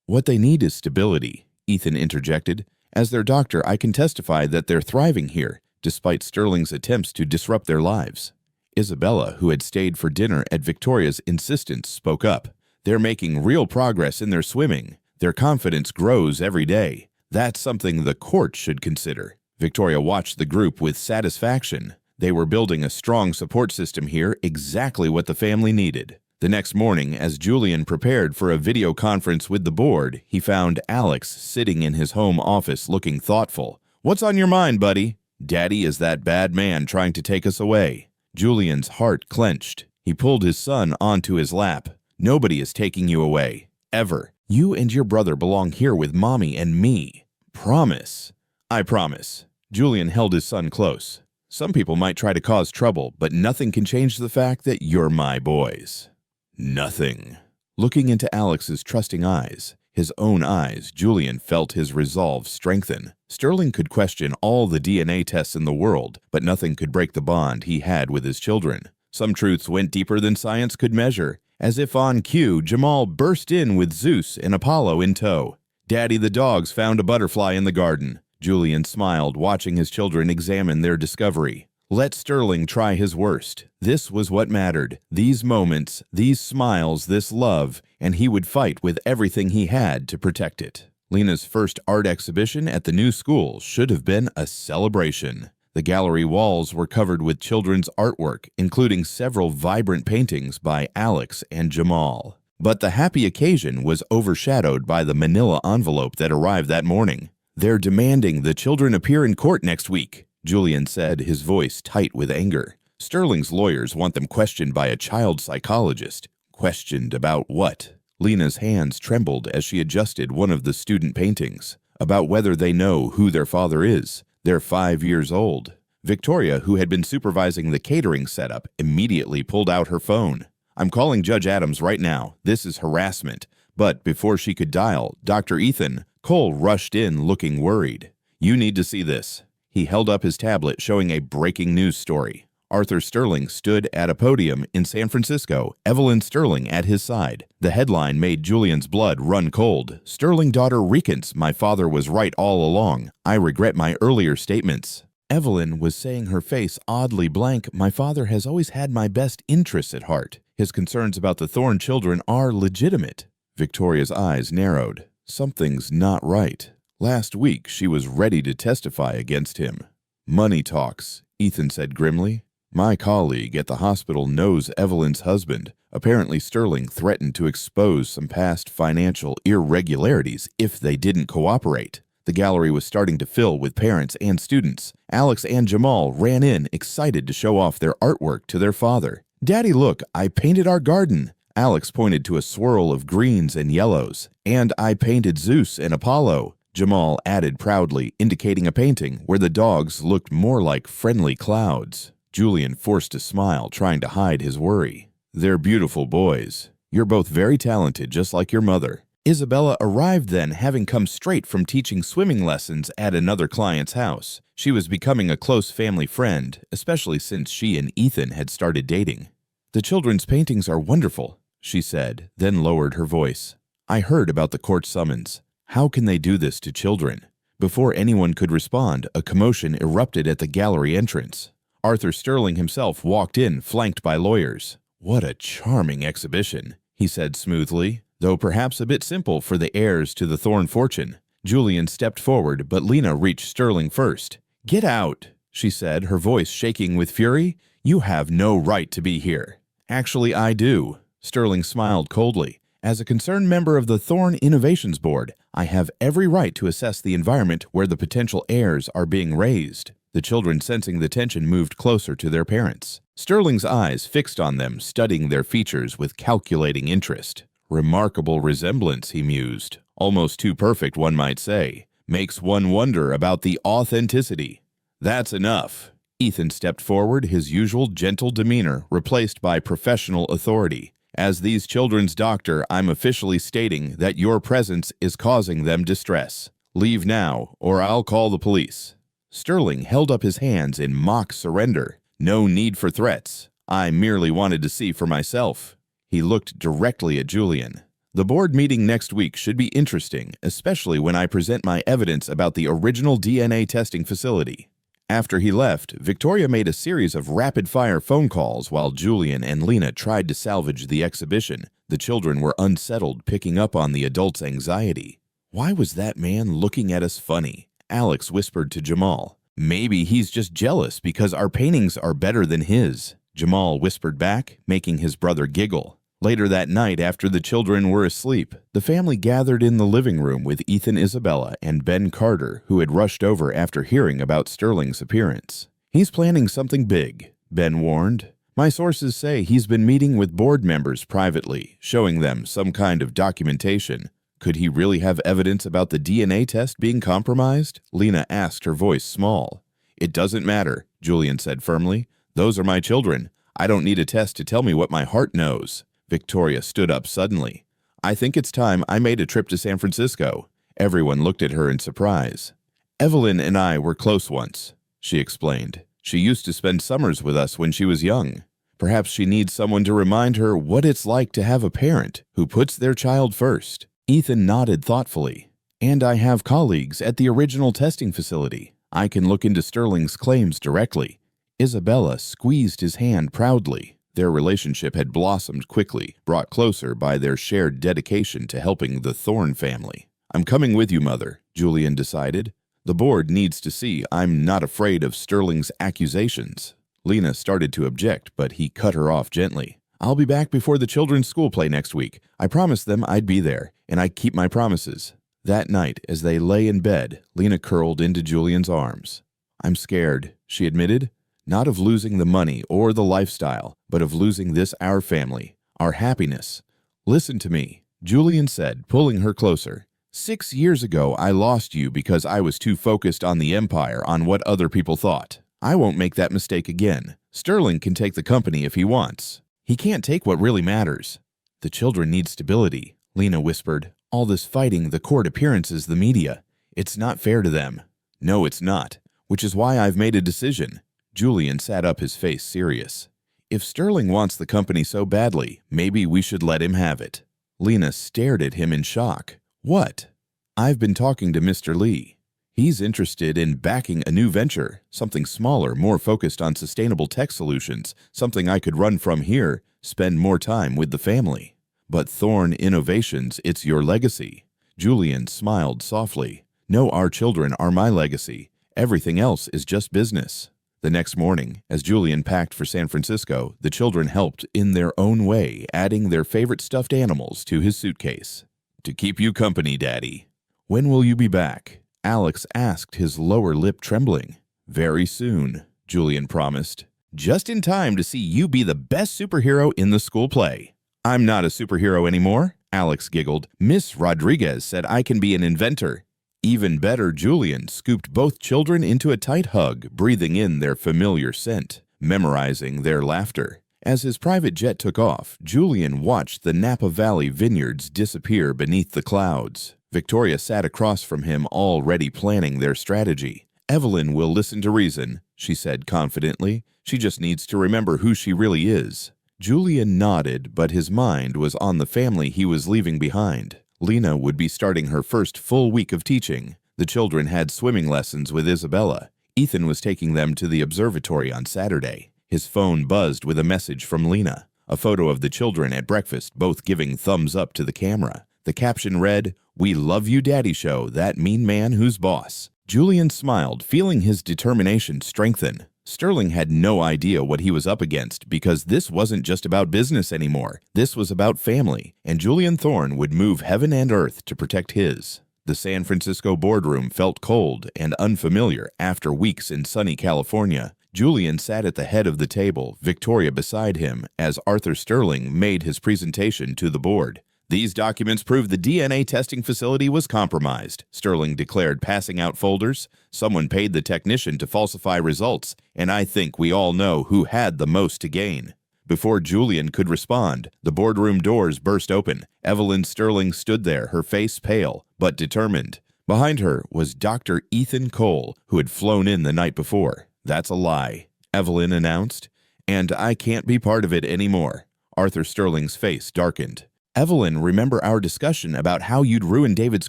S1: "What they need is stability," Ethan interjected. "As their doctor, I can testify that they're thriving here, despite Sterling's attempts to disrupt their lives." Isabella, who had stayed for dinner at Victoria's insistence, spoke up. "They're making real progress in their swimming. Their confidence grows every day. That's something the court should consider." Victoria watched the group with satisfaction. They were building a strong support system here, exactly what the family needed. The next morning, as Julian prepared for a video conference with the board, he found Alex sitting in his home office looking thoughtful. "What's on your mind, buddy?" "Daddy is that bad man trying to take us away." Julian's heart clenched. He pulled his son onto his lap. "Nobody is taking you away. Ever. You and your brother belong here with Mommy and me. Promise." "I promise." Julian held his son close. "Some people might try to cause trouble, but nothing can change the fact that you're my boys." "Nothing." Looking into Alex's trusting eyes, his own eyes, Julian felt his resolve strengthen. Sterling could question all the DNA tests in the world, but nothing could break the bond he had with his children. Some truths went deeper than science could measure. As if on cue, Jamal burst in with Zeus and Apollo in tow. "Daddy, the dogs found a butterfly in the garden." Julian smiled, watching his children examine their discovery. Let Sterling try his worst. This was what mattered. These moments, these smiles, this love, and he would fight with everything he had to protect it. Lena's first art exhibition at the new school should have been a celebration. The gallery walls were covered with children's artwork, including several vibrant paintings by Alex and Jamal. But the happy occasion was overshadowed by the manila envelope that arrived that morning. "They're demanding the children appear in court next week," Julian said, his voice tight with anger. "Sterling's lawyers want them questioned by a child psychologist." "Questioned about what?" Lena's hands trembled as she adjusted one of the student paintings. "About whether they know who their father is. They're 5 years old." Victoria, who had been supervising the catering setup, immediately pulled out her phone. "I'm calling Judge Adams right now. This is harassment." But before she could dial, Dr. Ethan Cole rushed in looking worried. "You need to see this." He held up his tablet showing a breaking news story. Arthur Sterling stood at a podium in San Francisco, Evelyn Sterling at his side. The headline made Julian's blood run cold. Sterling daughter recants, "My father was right all along. I regret my earlier statements." Evelyn was saying, her face oddly blank, "My father has always had my best interests at heart. His concerns about the Thorne children are legitimate." Victoria's eyes narrowed. Something's not right. Last week, she was ready to testify against him. "Money talks," Ethan said grimly. "My colleague at the hospital knows Evelyn's husband. Apparently, Sterling threatened to expose some past financial irregularities if they didn't cooperate." The gallery was starting to fill with parents and students. Alex and Jamal ran in, excited to show off their artwork to their father. "Daddy, look, I painted our garden." Alex pointed to a swirl of greens and yellows. "And I painted Zeus and Apollo," Jamal added proudly, indicating a painting where the dogs looked more like friendly clouds. Julian forced a smile, trying to hide his worry. "They're beautiful boys. You're both very talented, just like your mother." Isabella arrived then, having come straight from teaching swimming lessons at another client's house. She was becoming a close family friend, especially since she and Ethan had started dating. "The children's paintings are wonderful," she said, then lowered her voice. "I heard about the court summons. How can they do this to children?" Before anyone could respond, a commotion erupted at the gallery entrance. Arthur Sterling himself walked in, flanked by lawyers. "What a charming exhibition," he said smoothly, though perhaps a bit simple for the heirs to the Thorne fortune. Julian stepped forward, but Lena reached Sterling first. "Get out," she said, her voice shaking with fury. "You have no right to be here." "Actually, I do." Sterling smiled coldly. "As a concerned member of the Thorne Innovations Board, I have every right to assess the environment where the potential heirs are being raised." The children, sensing the tension, moved closer to their parents. Sterling's eyes fixed on them, studying their features with calculating interest. "Remarkable resemblance," he mused. "Almost too perfect, one might say. Makes one wonder about the authenticity." "That's enough." Ethan stepped forward, his usual gentle demeanor replaced by professional authority. "As these children's doctor, I'm officially stating that your presence is causing them distress. Leave now, or I'll call the police." Sterling held up his hands in mock surrender. "No need for threats. I merely wanted to see for myself." He looked directly at Julian. "The board meeting next week should be interesting, especially when I present my evidence about the original DNA testing facility." After he left, Victoria made a series of rapid-fire phone calls while Julian and Lena tried to salvage the exhibition. The children were unsettled, picking up on the adults' anxiety. "Why was that man looking at us funny?" Alex whispered to Jamal. "Maybe he's just jealous because our paintings are better than his," Jamal whispered back, making his brother giggle. Later that night, after the children were asleep, the family gathered in the living room with Ethan, Isabella, and Ben Carter, who had rushed over after hearing about Sterling's appearance. "He's planning something big," Ben warned. "My sources say he's been meeting with board members privately, showing them some kind of documentation." "Could he really have evidence about the DNA test being compromised?" Lena asked, her voice small. "It doesn't matter," Julian said firmly. "Those are my children. I don't need a test to tell me what my heart knows." Victoria stood up suddenly. "I think it's time I made a trip to San Francisco." Everyone looked at her in surprise. "Evelyn and I were close once," she explained. "She used to spend summers with us when she was young. Perhaps she needs someone to remind her what it's like to have a parent who puts their child first." Ethan nodded thoughtfully. "And I have colleagues at the original testing facility. I can look into Sterling's claims directly." Isabella squeezed his hand proudly. Their relationship had blossomed quickly, brought closer by their shared dedication to helping the Thorne family. "I'm coming with you, Mother," Julian decided. "The board needs to see I'm not afraid of Sterling's accusations." Lena started to object, but he cut her off gently. "I'll be back before the children's school play next week. I promised them I'd be there, and I keep my promises." That night, as they lay in bed, Lena curled into Julian's arms. "I'm scared," she admitted. "Not of losing the money or the lifestyle, but of losing this our family, our happiness." "Listen to me," Julian said, pulling her closer. 6 years ago, I lost you because I was too focused on the empire, on what other people thought. I won't make that mistake again. Sterling can take the company if he wants. He can't take what really matters." "The children need stability," Lena whispered. "All this fighting, the court appearances, the media. It's not fair to them." "No, it's not. Which is why I've made a decision." Julian sat up, his face serious. If Sterling wants the company so badly, maybe we should let him have it. Lena stared at him in shock. What? I've been talking to Mr. Lee. He's interested in backing a new venture, something smaller, more focused on sustainable tech solutions, something I could run from here, spend more time with the family. But Thorn Innovations, it's your legacy. Julian smiled softly. No, our children are my legacy. Everything else is just business. The next morning, as Julian packed for San Francisco, the children helped in their own way, adding their favorite stuffed animals to his suitcase. To keep you company, Daddy. When will you be back? Alex asked, his lower lip trembling. Very soon, Julian promised. Just in time to see you be the best superhero in the school play. I'm not a superhero anymore, Alex giggled. Miss Rodriguez said I can be an inventor. Even better, Julian scooped both children into a tight hug, breathing in their familiar scent, memorizing their laughter. As his private jet took off, Julian watched the Napa Valley vineyards disappear beneath the clouds. Victoria sat across from him, already planning their strategy. Evelyn will listen to reason, she said confidently. She just needs to remember who she really is. Julian nodded, but his mind was on the family he was leaving behind. Lena would be starting her first full week of teaching. The children had swimming lessons with Isabella. Ethan was taking them to the observatory on Saturday. His phone buzzed with a message from Lena, a photo of the children at breakfast, both giving thumbs up to the camera. The caption read, "We love you, Daddy Show, that mean man who's boss." Julian smiled, feeling his determination strengthen. Sterling had no idea what he was up against because this wasn't just about business anymore. This was about family, and Julian Thorne would move heaven and earth to protect his. The San Francisco boardroom felt cold and unfamiliar after weeks in sunny California. Julian sat at the head of the table, Victoria beside him, as Arthur Sterling made his presentation to the board. These documents prove the DNA testing facility was compromised, Sterling declared, passing out folders. Someone paid the technician to falsify results, and I think we all know who had the most to gain. Before Julian could respond, the boardroom doors burst open. Evelyn Sterling stood there, her face pale, but determined. Behind her was Dr. Ethan Cole, who had flown in the night before. That's a lie, Evelyn announced. And I can't be part of it anymore. Arthur Sterling's face darkened. Evelyn, remember our discussion about how you'd ruin David's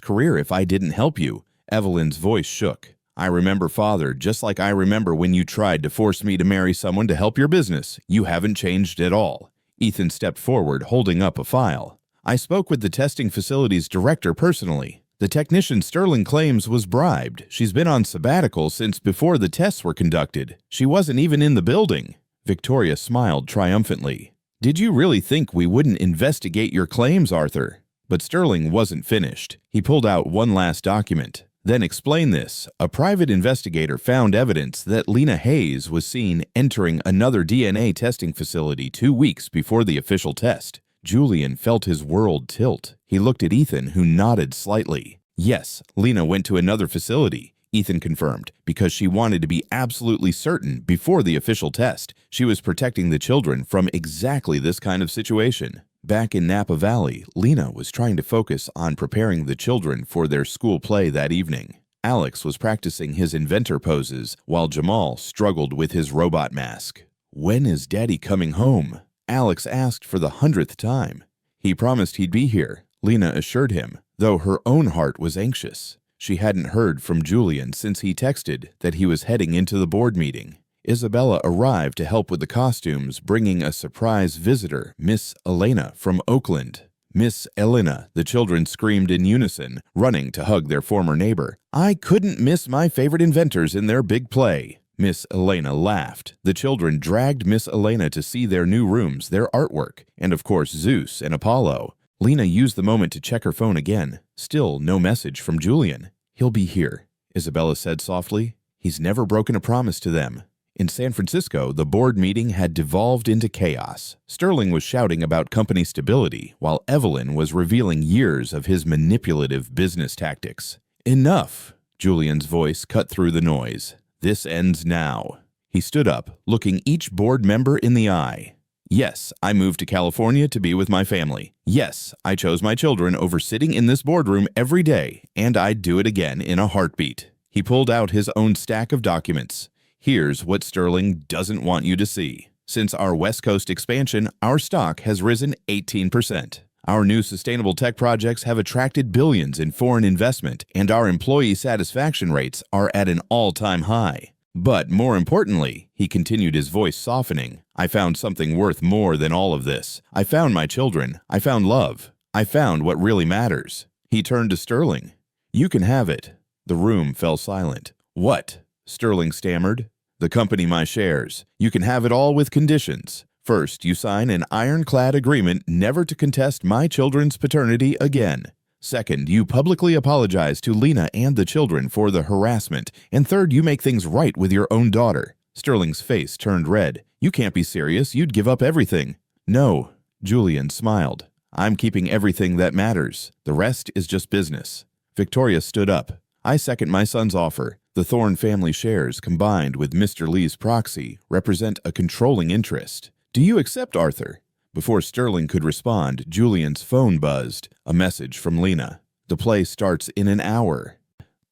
S1: career if I didn't help you? Evelyn's voice shook. I remember, Father, just like I remember when you tried to force me to marry someone to help your business. You haven't changed at all. Ethan stepped forward, holding up a file. I spoke with the testing facility's director personally. The technician Sterling claims was bribed. She's been on sabbatical since before the tests were conducted. She wasn't even in the building. Victoria smiled triumphantly. Did you really think we wouldn't investigate your claims, Arthur? But Sterling wasn't finished. He pulled out one last document. Then explain this. A private investigator found evidence that Lena Hayes was seen entering another DNA testing facility 2 weeks before the official test. Julian felt his world tilt. He looked at Ethan, who nodded slightly. Yes, Lena went to another facility, Ethan confirmed, because she wanted to be absolutely certain before the official test. She was protecting the children from exactly this kind of situation. Back in Napa Valley, Lena was trying to focus on preparing the children for their school play that evening. Alex was practicing his inventor poses, while Jamal struggled with his robot mask. When is Daddy coming home? Alex asked for the 100th time. He promised he'd be here, Lena assured him, though her own heart was anxious. She hadn't heard from Julian since he texted that he was heading into the board meeting. Isabella arrived to help with the costumes, bringing a surprise visitor, Miss Elena from Oakland. Miss Elena, the children screamed in unison, running to hug their former neighbor. I couldn't miss my favorite inventors in their big play. Miss Elena laughed. The children dragged Miss Elena to see their new rooms, their artwork, and of course Zeus and Apollo. Lena used the moment to check her phone again. Still no message from Julian. He'll be here, Isabella said softly. He's never broken a promise to them. In San Francisco, the board meeting had devolved into chaos. Sterling was shouting about company stability, while Evelyn was revealing years of his manipulative business tactics. Enough! Julian's voice cut through the noise. This ends now. He stood up, looking each board member in the eye. Yes, I moved to California to be with my family. Yes, I chose my children over sitting in this boardroom every day, and I'd do it again in a heartbeat. He pulled out his own stack of documents. Here's what Sterling doesn't want you to see. Since our West Coast expansion, our stock has risen 18%. Our new sustainable tech projects have attracted billions in foreign investment, and our employee satisfaction rates are at an all-time high. But more importantly, he continued, his voice softening, I found something worth more than all of this. I found my children. I found love. I found what really matters. He turned to Sterling. You can have it. The room fell silent. What? Sterling stammered. The company, my shares. You can have it all with conditions. First, you sign an ironclad agreement never to contest my children's paternity again. Second, you publicly apologize to Lena and the children for the harassment. And third, you make things right with your own daughter. Sterling's face turned red. You can't be serious. You'd give up everything. No, Julian smiled. I'm keeping everything that matters. The rest is just business. Victoria stood up. I second my son's offer. The Thorne family shares, combined with Mr. Lee's proxy, represent a controlling interest. Do you accept, Arthur? Before Sterling could respond, Julian's phone buzzed. A message from Lena. The play starts in an hour.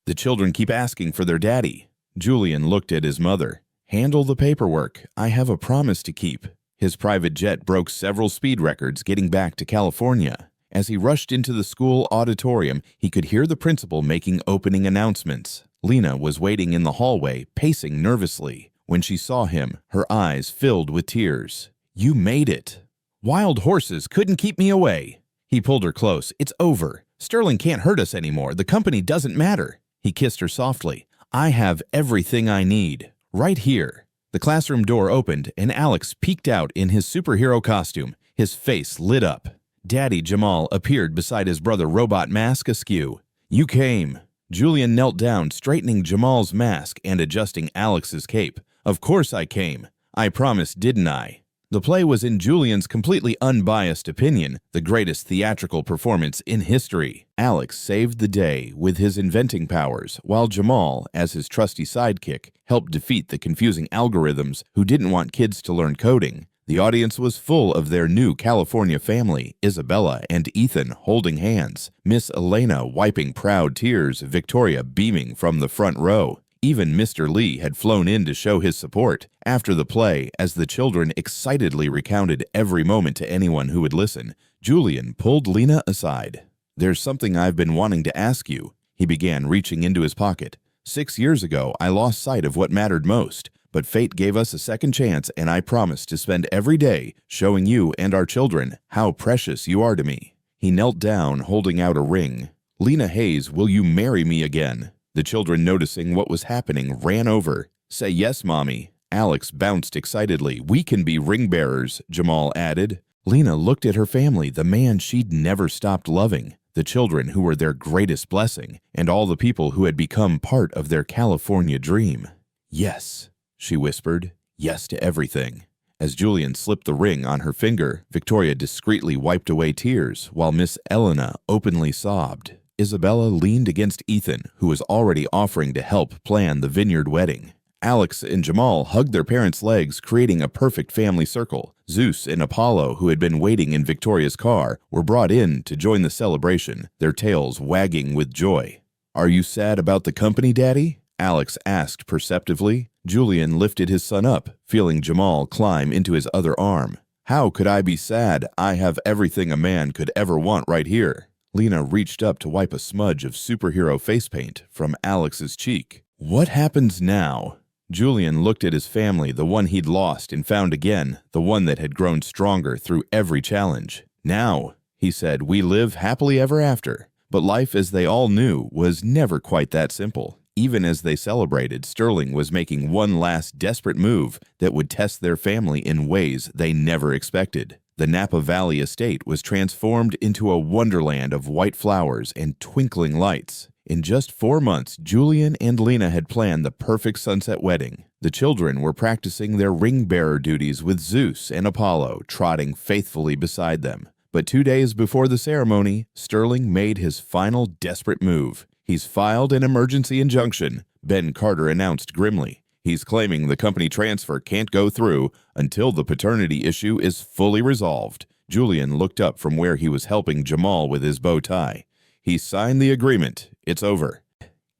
S1: The children keep asking for their daddy. Julian looked at his mother. Handle the paperwork. I have a promise to keep. His private jet broke several speed records getting back to California. As he rushed into the school auditorium, he could hear the principal making opening announcements. Lena was waiting in the hallway, pacing nervously. When she saw him, her eyes filled with tears. You made it. Wild horses couldn't keep me away. He pulled her close. It's over. Sterling can't hurt us anymore. The company doesn't matter. He kissed her softly. I have everything I need. Right here. The classroom door opened, and Alex peeked out in his superhero costume. His face lit up. Daddy Jamal appeared beside his brother, robot mask askew. You came. Julian knelt down, straightening Jamal's mask and adjusting Alex's cape. Of course I came. I promised, didn't I? The play was, in Julian's completely unbiased opinion, the greatest theatrical performance in history. Alex saved the day with his inventing powers, while Jamal, as his trusty sidekick, helped defeat the confusing algorithms who didn't want kids to learn coding. The audience was full of their new California family, Isabella and Ethan holding hands, Miss Elena wiping proud tears, Victoria beaming from the front row. Even Mr. Lee had flown in to show his support. After the play, as the children excitedly recounted every moment to anyone who would listen, Julian pulled Lena aside. There's something I've been wanting to ask you, he began, reaching into his pocket. 6 years ago, I lost sight of what mattered most. But fate gave us a second chance, and I promised to spend every day showing you and our children how precious you are to me. He knelt down, holding out a ring. Lena Hayes, will you marry me again? The children, noticing what was happening, ran over. Say yes, Mommy. Alex bounced excitedly. We can be ring bearers, Jamal added. Lena looked at her family, the man she'd never stopped loving, the children who were their greatest blessing, and all the people who had become part of their California dream. Yes. She whispered, yes to everything. As Julian slipped the ring on her finger, Victoria discreetly wiped away tears, while Miss Elena openly sobbed. Isabella leaned against Ethan, who was already offering to help plan the vineyard wedding. Alex and Jamal hugged their parents' legs, creating a perfect family circle. Zeus and Apollo, who had been waiting in Victoria's car, were brought in to join the celebration, their tails wagging with joy. Are you sad about the company, Daddy? Alex asked perceptively. Julian lifted his son up, feeling Jamal climb into his other arm. How could I be sad? I have everything a man could ever want right here. Lena reached up to wipe a smudge of superhero face paint from Alex's cheek. What happens now? Julian looked at his family, the one he'd lost and found again, the one that had grown stronger through every challenge. Now, he said, we live happily ever after. But life, as they all knew, was never quite that simple. Even as they celebrated, Sterling was making one last desperate move that would test their family in ways they never expected. The Napa Valley estate was transformed into a wonderland of white flowers and twinkling lights. In just 4 months, Julian and Lena had planned the perfect sunset wedding. The children were practicing their ring-bearer duties with Zeus and Apollo trotting faithfully beside them. But 2 days before the ceremony, Sterling made his final desperate move. He's filed an emergency injunction, Ben Carter announced grimly. He's claiming the company transfer can't go through until the paternity issue is fully resolved. Julian looked up from where he was helping Jamal with his bow tie. He signed the agreement. It's over.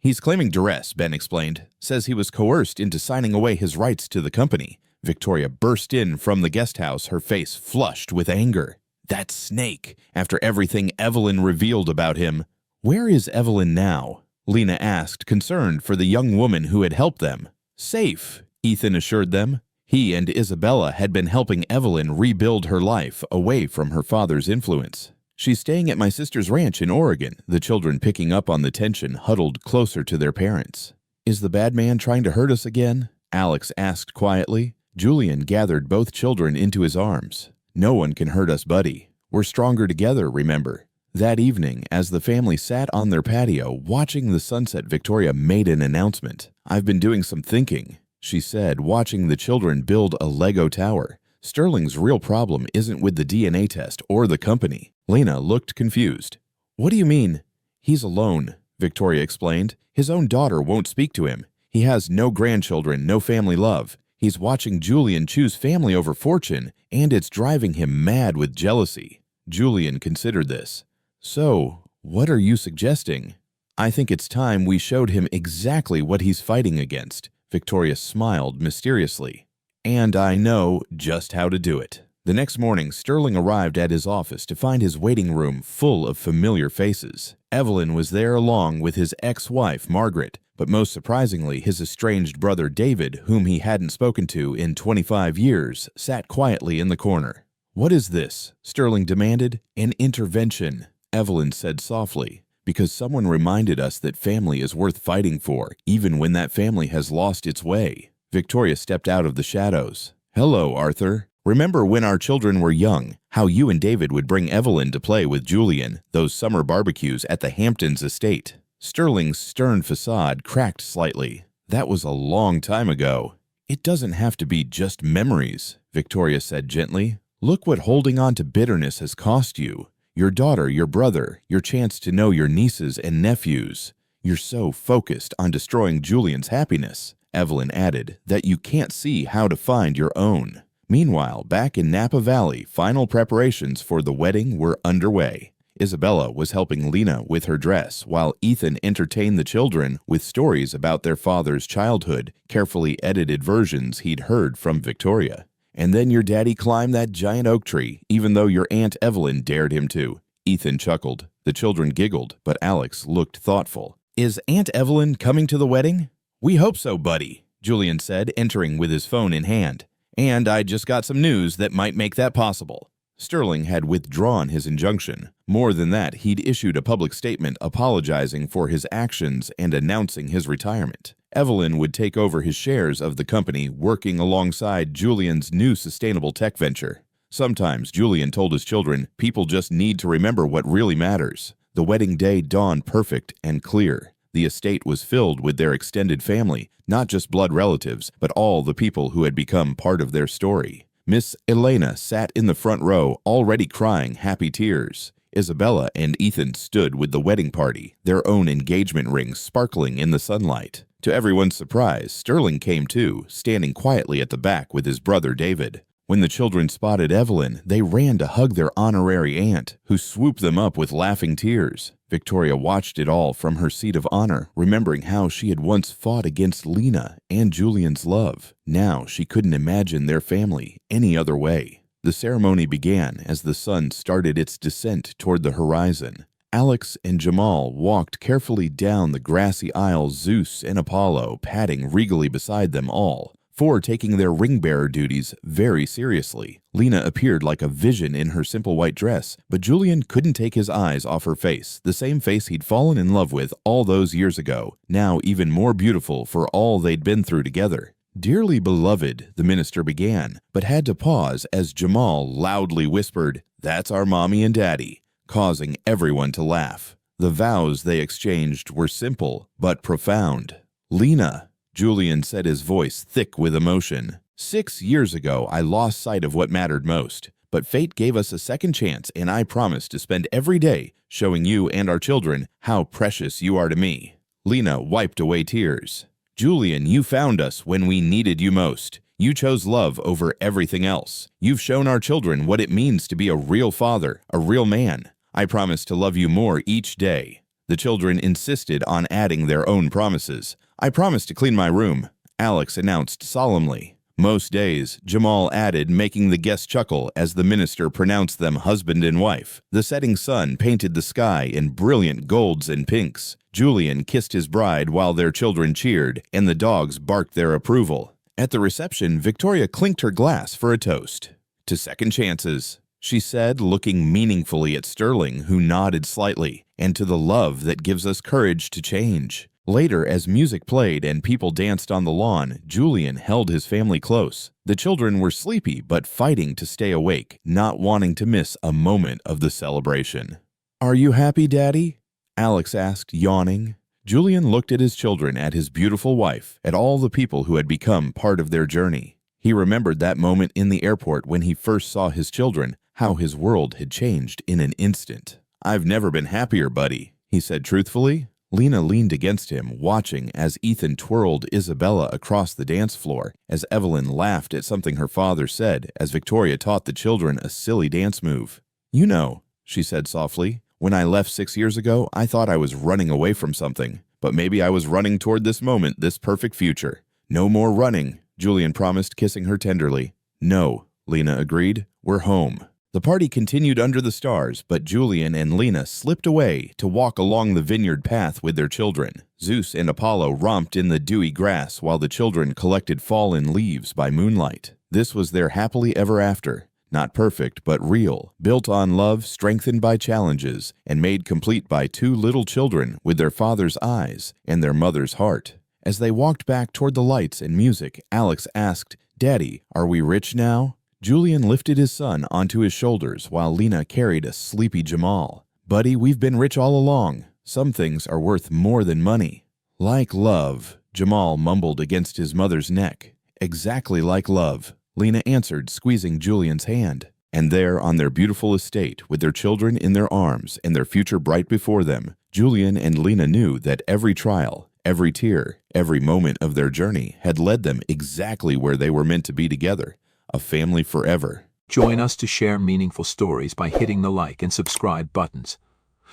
S1: He's claiming duress, Ben explained. Says he was coerced into signing away his rights to the company. Victoria burst in from the guest house, her face flushed with anger. That snake, after everything Evelyn revealed about him. Where is Evelyn now? Lena asked, concerned for the young woman who had helped them. Safe, Ethan assured them. He and Isabella had been helping Evelyn rebuild her life away from her father's influence. She's staying at my sister's ranch in Oregon, the children picking up on the tension huddled closer to their parents. Is the bad man trying to hurt us again? Alex asked quietly. Julian gathered both children into his arms. No one can hurt us, buddy. We're stronger together, remember. That evening, as the family sat on their patio watching the sunset, Victoria made an announcement. I've been doing some thinking, she said, watching the children build a Lego tower. Sterling's real problem isn't with the DNA test or the company. Lena looked confused. What do you mean? He's alone, Victoria explained. His own daughter won't speak to him. He has no grandchildren, no family love. He's watching Julian choose family over fortune, and it's driving him mad with jealousy. Julian considered this. So, what are you suggesting? I think it's time we showed him exactly what he's fighting against. Victoria smiled mysteriously. And I know just how to do it. The next morning, Sterling arrived at his office to find his waiting room full of familiar faces. Evelyn was there along with his ex-wife, Margaret, but most surprisingly, his estranged brother David, whom he hadn't spoken to in 25 years, sat quietly in the corner. What is this? Sterling demanded. An intervention, Evelyn said softly, because someone reminded us that family is worth fighting for, even when that family has lost its way. Victoria stepped out of the shadows. Hello, Arthur. Remember when our children were young, how you and David would bring Evelyn to play with Julian, those summer barbecues at the Hamptons estate? Sterling's stern facade cracked slightly. That was a long time ago. It doesn't have to be just memories, Victoria said gently. Look what holding on to bitterness has cost you. Your daughter, your brother, your chance to know your nieces and nephews. You're so focused on destroying Julian's happiness, Evelyn added, that you can't see how to find your own. Meanwhile, back in Napa Valley, final preparations for the wedding were underway. Isabella was helping Lena with her dress, while Ethan entertained the children with stories about their father's childhood, carefully edited versions he'd heard from Victoria. And then your daddy climbed that giant oak tree, even though your Aunt Evelyn dared him to. Ethan chuckled. The children giggled, but Alex looked thoughtful. Is Aunt Evelyn coming to the wedding? We hope so, buddy, Julian said, entering with his phone in hand. And I just got some news that might make that possible. Sterling had withdrawn his injunction. More than that, he'd issued a public statement apologizing for his actions and announcing his retirement. Evelyn would take over his shares of the company, working alongside Julian's new sustainable tech venture. Sometimes, Julian told his children, people just need to remember what really matters. The wedding day dawned perfect and clear. The estate was filled with their extended family, not just blood relatives, but all the people who had become part of their story. Miss Elena sat in the front row, already crying happy tears. Isabella and Ethan stood with the wedding party, their own engagement rings sparkling in the sunlight. To everyone's surprise, Sterling came too, standing quietly at the back with his brother David. When the children spotted Evelyn, they ran to hug their honorary aunt, who swooped them up with laughing tears. Victoria watched it all from her seat of honor, remembering how she had once fought against Lena and Julian's love. Now she couldn't imagine their family any other way. The ceremony began as the sun started its descent toward the horizon. Alex and Jamal walked carefully down the grassy aisle, Zeus and Apollo padding regally beside them all, for taking their ring-bearer duties very seriously. Lena appeared like a vision in her simple white dress, but Julian couldn't take his eyes off her face, the same face he'd fallen in love with all those years ago, now even more beautiful for all they'd been through together. Dearly beloved, the minister began, but had to pause as Jamal loudly whispered, "That's our mommy and daddy," causing everyone to laugh. The vows they exchanged were simple, but profound. Lena, Julian said, his voice thick with emotion. 6 years ago, I lost sight of what mattered most, but fate gave us a second chance, and I promised to spend every day showing you and our children how precious you are to me. Lena wiped away tears. Julian, you found us when we needed you most. You chose love over everything else. You've shown our children what it means to be a real father, a real man. I promise to love you more each day. The children insisted on adding their own promises. "I promise to clean my room," Alex announced solemnly. Most days, Jamal added, making the guests chuckle as the minister pronounced them husband and wife. The setting sun painted the sky in brilliant golds and pinks. Julian kissed his bride while their children cheered, and the dogs barked their approval. At the reception, Victoria clinked her glass for a toast. "To second chances," she said, looking meaningfully at Sterling, who nodded slightly, "and to the love that gives us courage to change." Later, as music played and people danced on the lawn, Julian held his family close. The children were sleepy but fighting to stay awake, not wanting to miss a moment of the celebration. "Are you happy, Daddy?" Alex asked, yawning. Julian looked at his children, at his beautiful wife, at all the people who had become part of their journey. He remembered that moment in the airport when he first saw his children, how his world had changed in an instant. "I've never been happier, buddy," he said truthfully. Lena leaned against him, watching as Ethan twirled Isabella across the dance floor, as Evelyn laughed at something her father said, as Victoria taught the children a silly dance move. "You know," she said softly, "when I left 6 years ago, I thought I was running away from something. But maybe I was running toward this moment, this perfect future." "No more running," Julian promised, kissing her tenderly. "No," Lena agreed. "We're home." The party continued under the stars, but Julian and Lena slipped away to walk along the vineyard path with their children. Zeus and Apollo romped in the dewy grass while the children collected fallen leaves by moonlight. This was their happily ever after. Not perfect, but real, built on love, strengthened by challenges, and made complete by two little children with their father's eyes and their mother's heart. As they walked back toward the lights and music, Alex asked, "Daddy, are we rich now?" Julian lifted his son onto his shoulders while Lena carried a sleepy Jamal. "Buddy, we've been rich all along. Some things are worth more than money." "Like love," Jamal mumbled against his mother's neck. "Exactly like love," Lena answered, squeezing Julian's hand. And there, on their beautiful estate, with their children in their arms and their future bright before them, Julian and Lena knew that every trial, every tear, every moment of their journey had led them exactly where they were meant to be together. A family forever.
S2: Join us to share meaningful stories by hitting the like and subscribe buttons.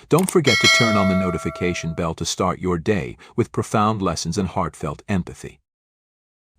S2: Don't forget to turn on the notification bell to start your day with profound lessons and heartfelt empathy.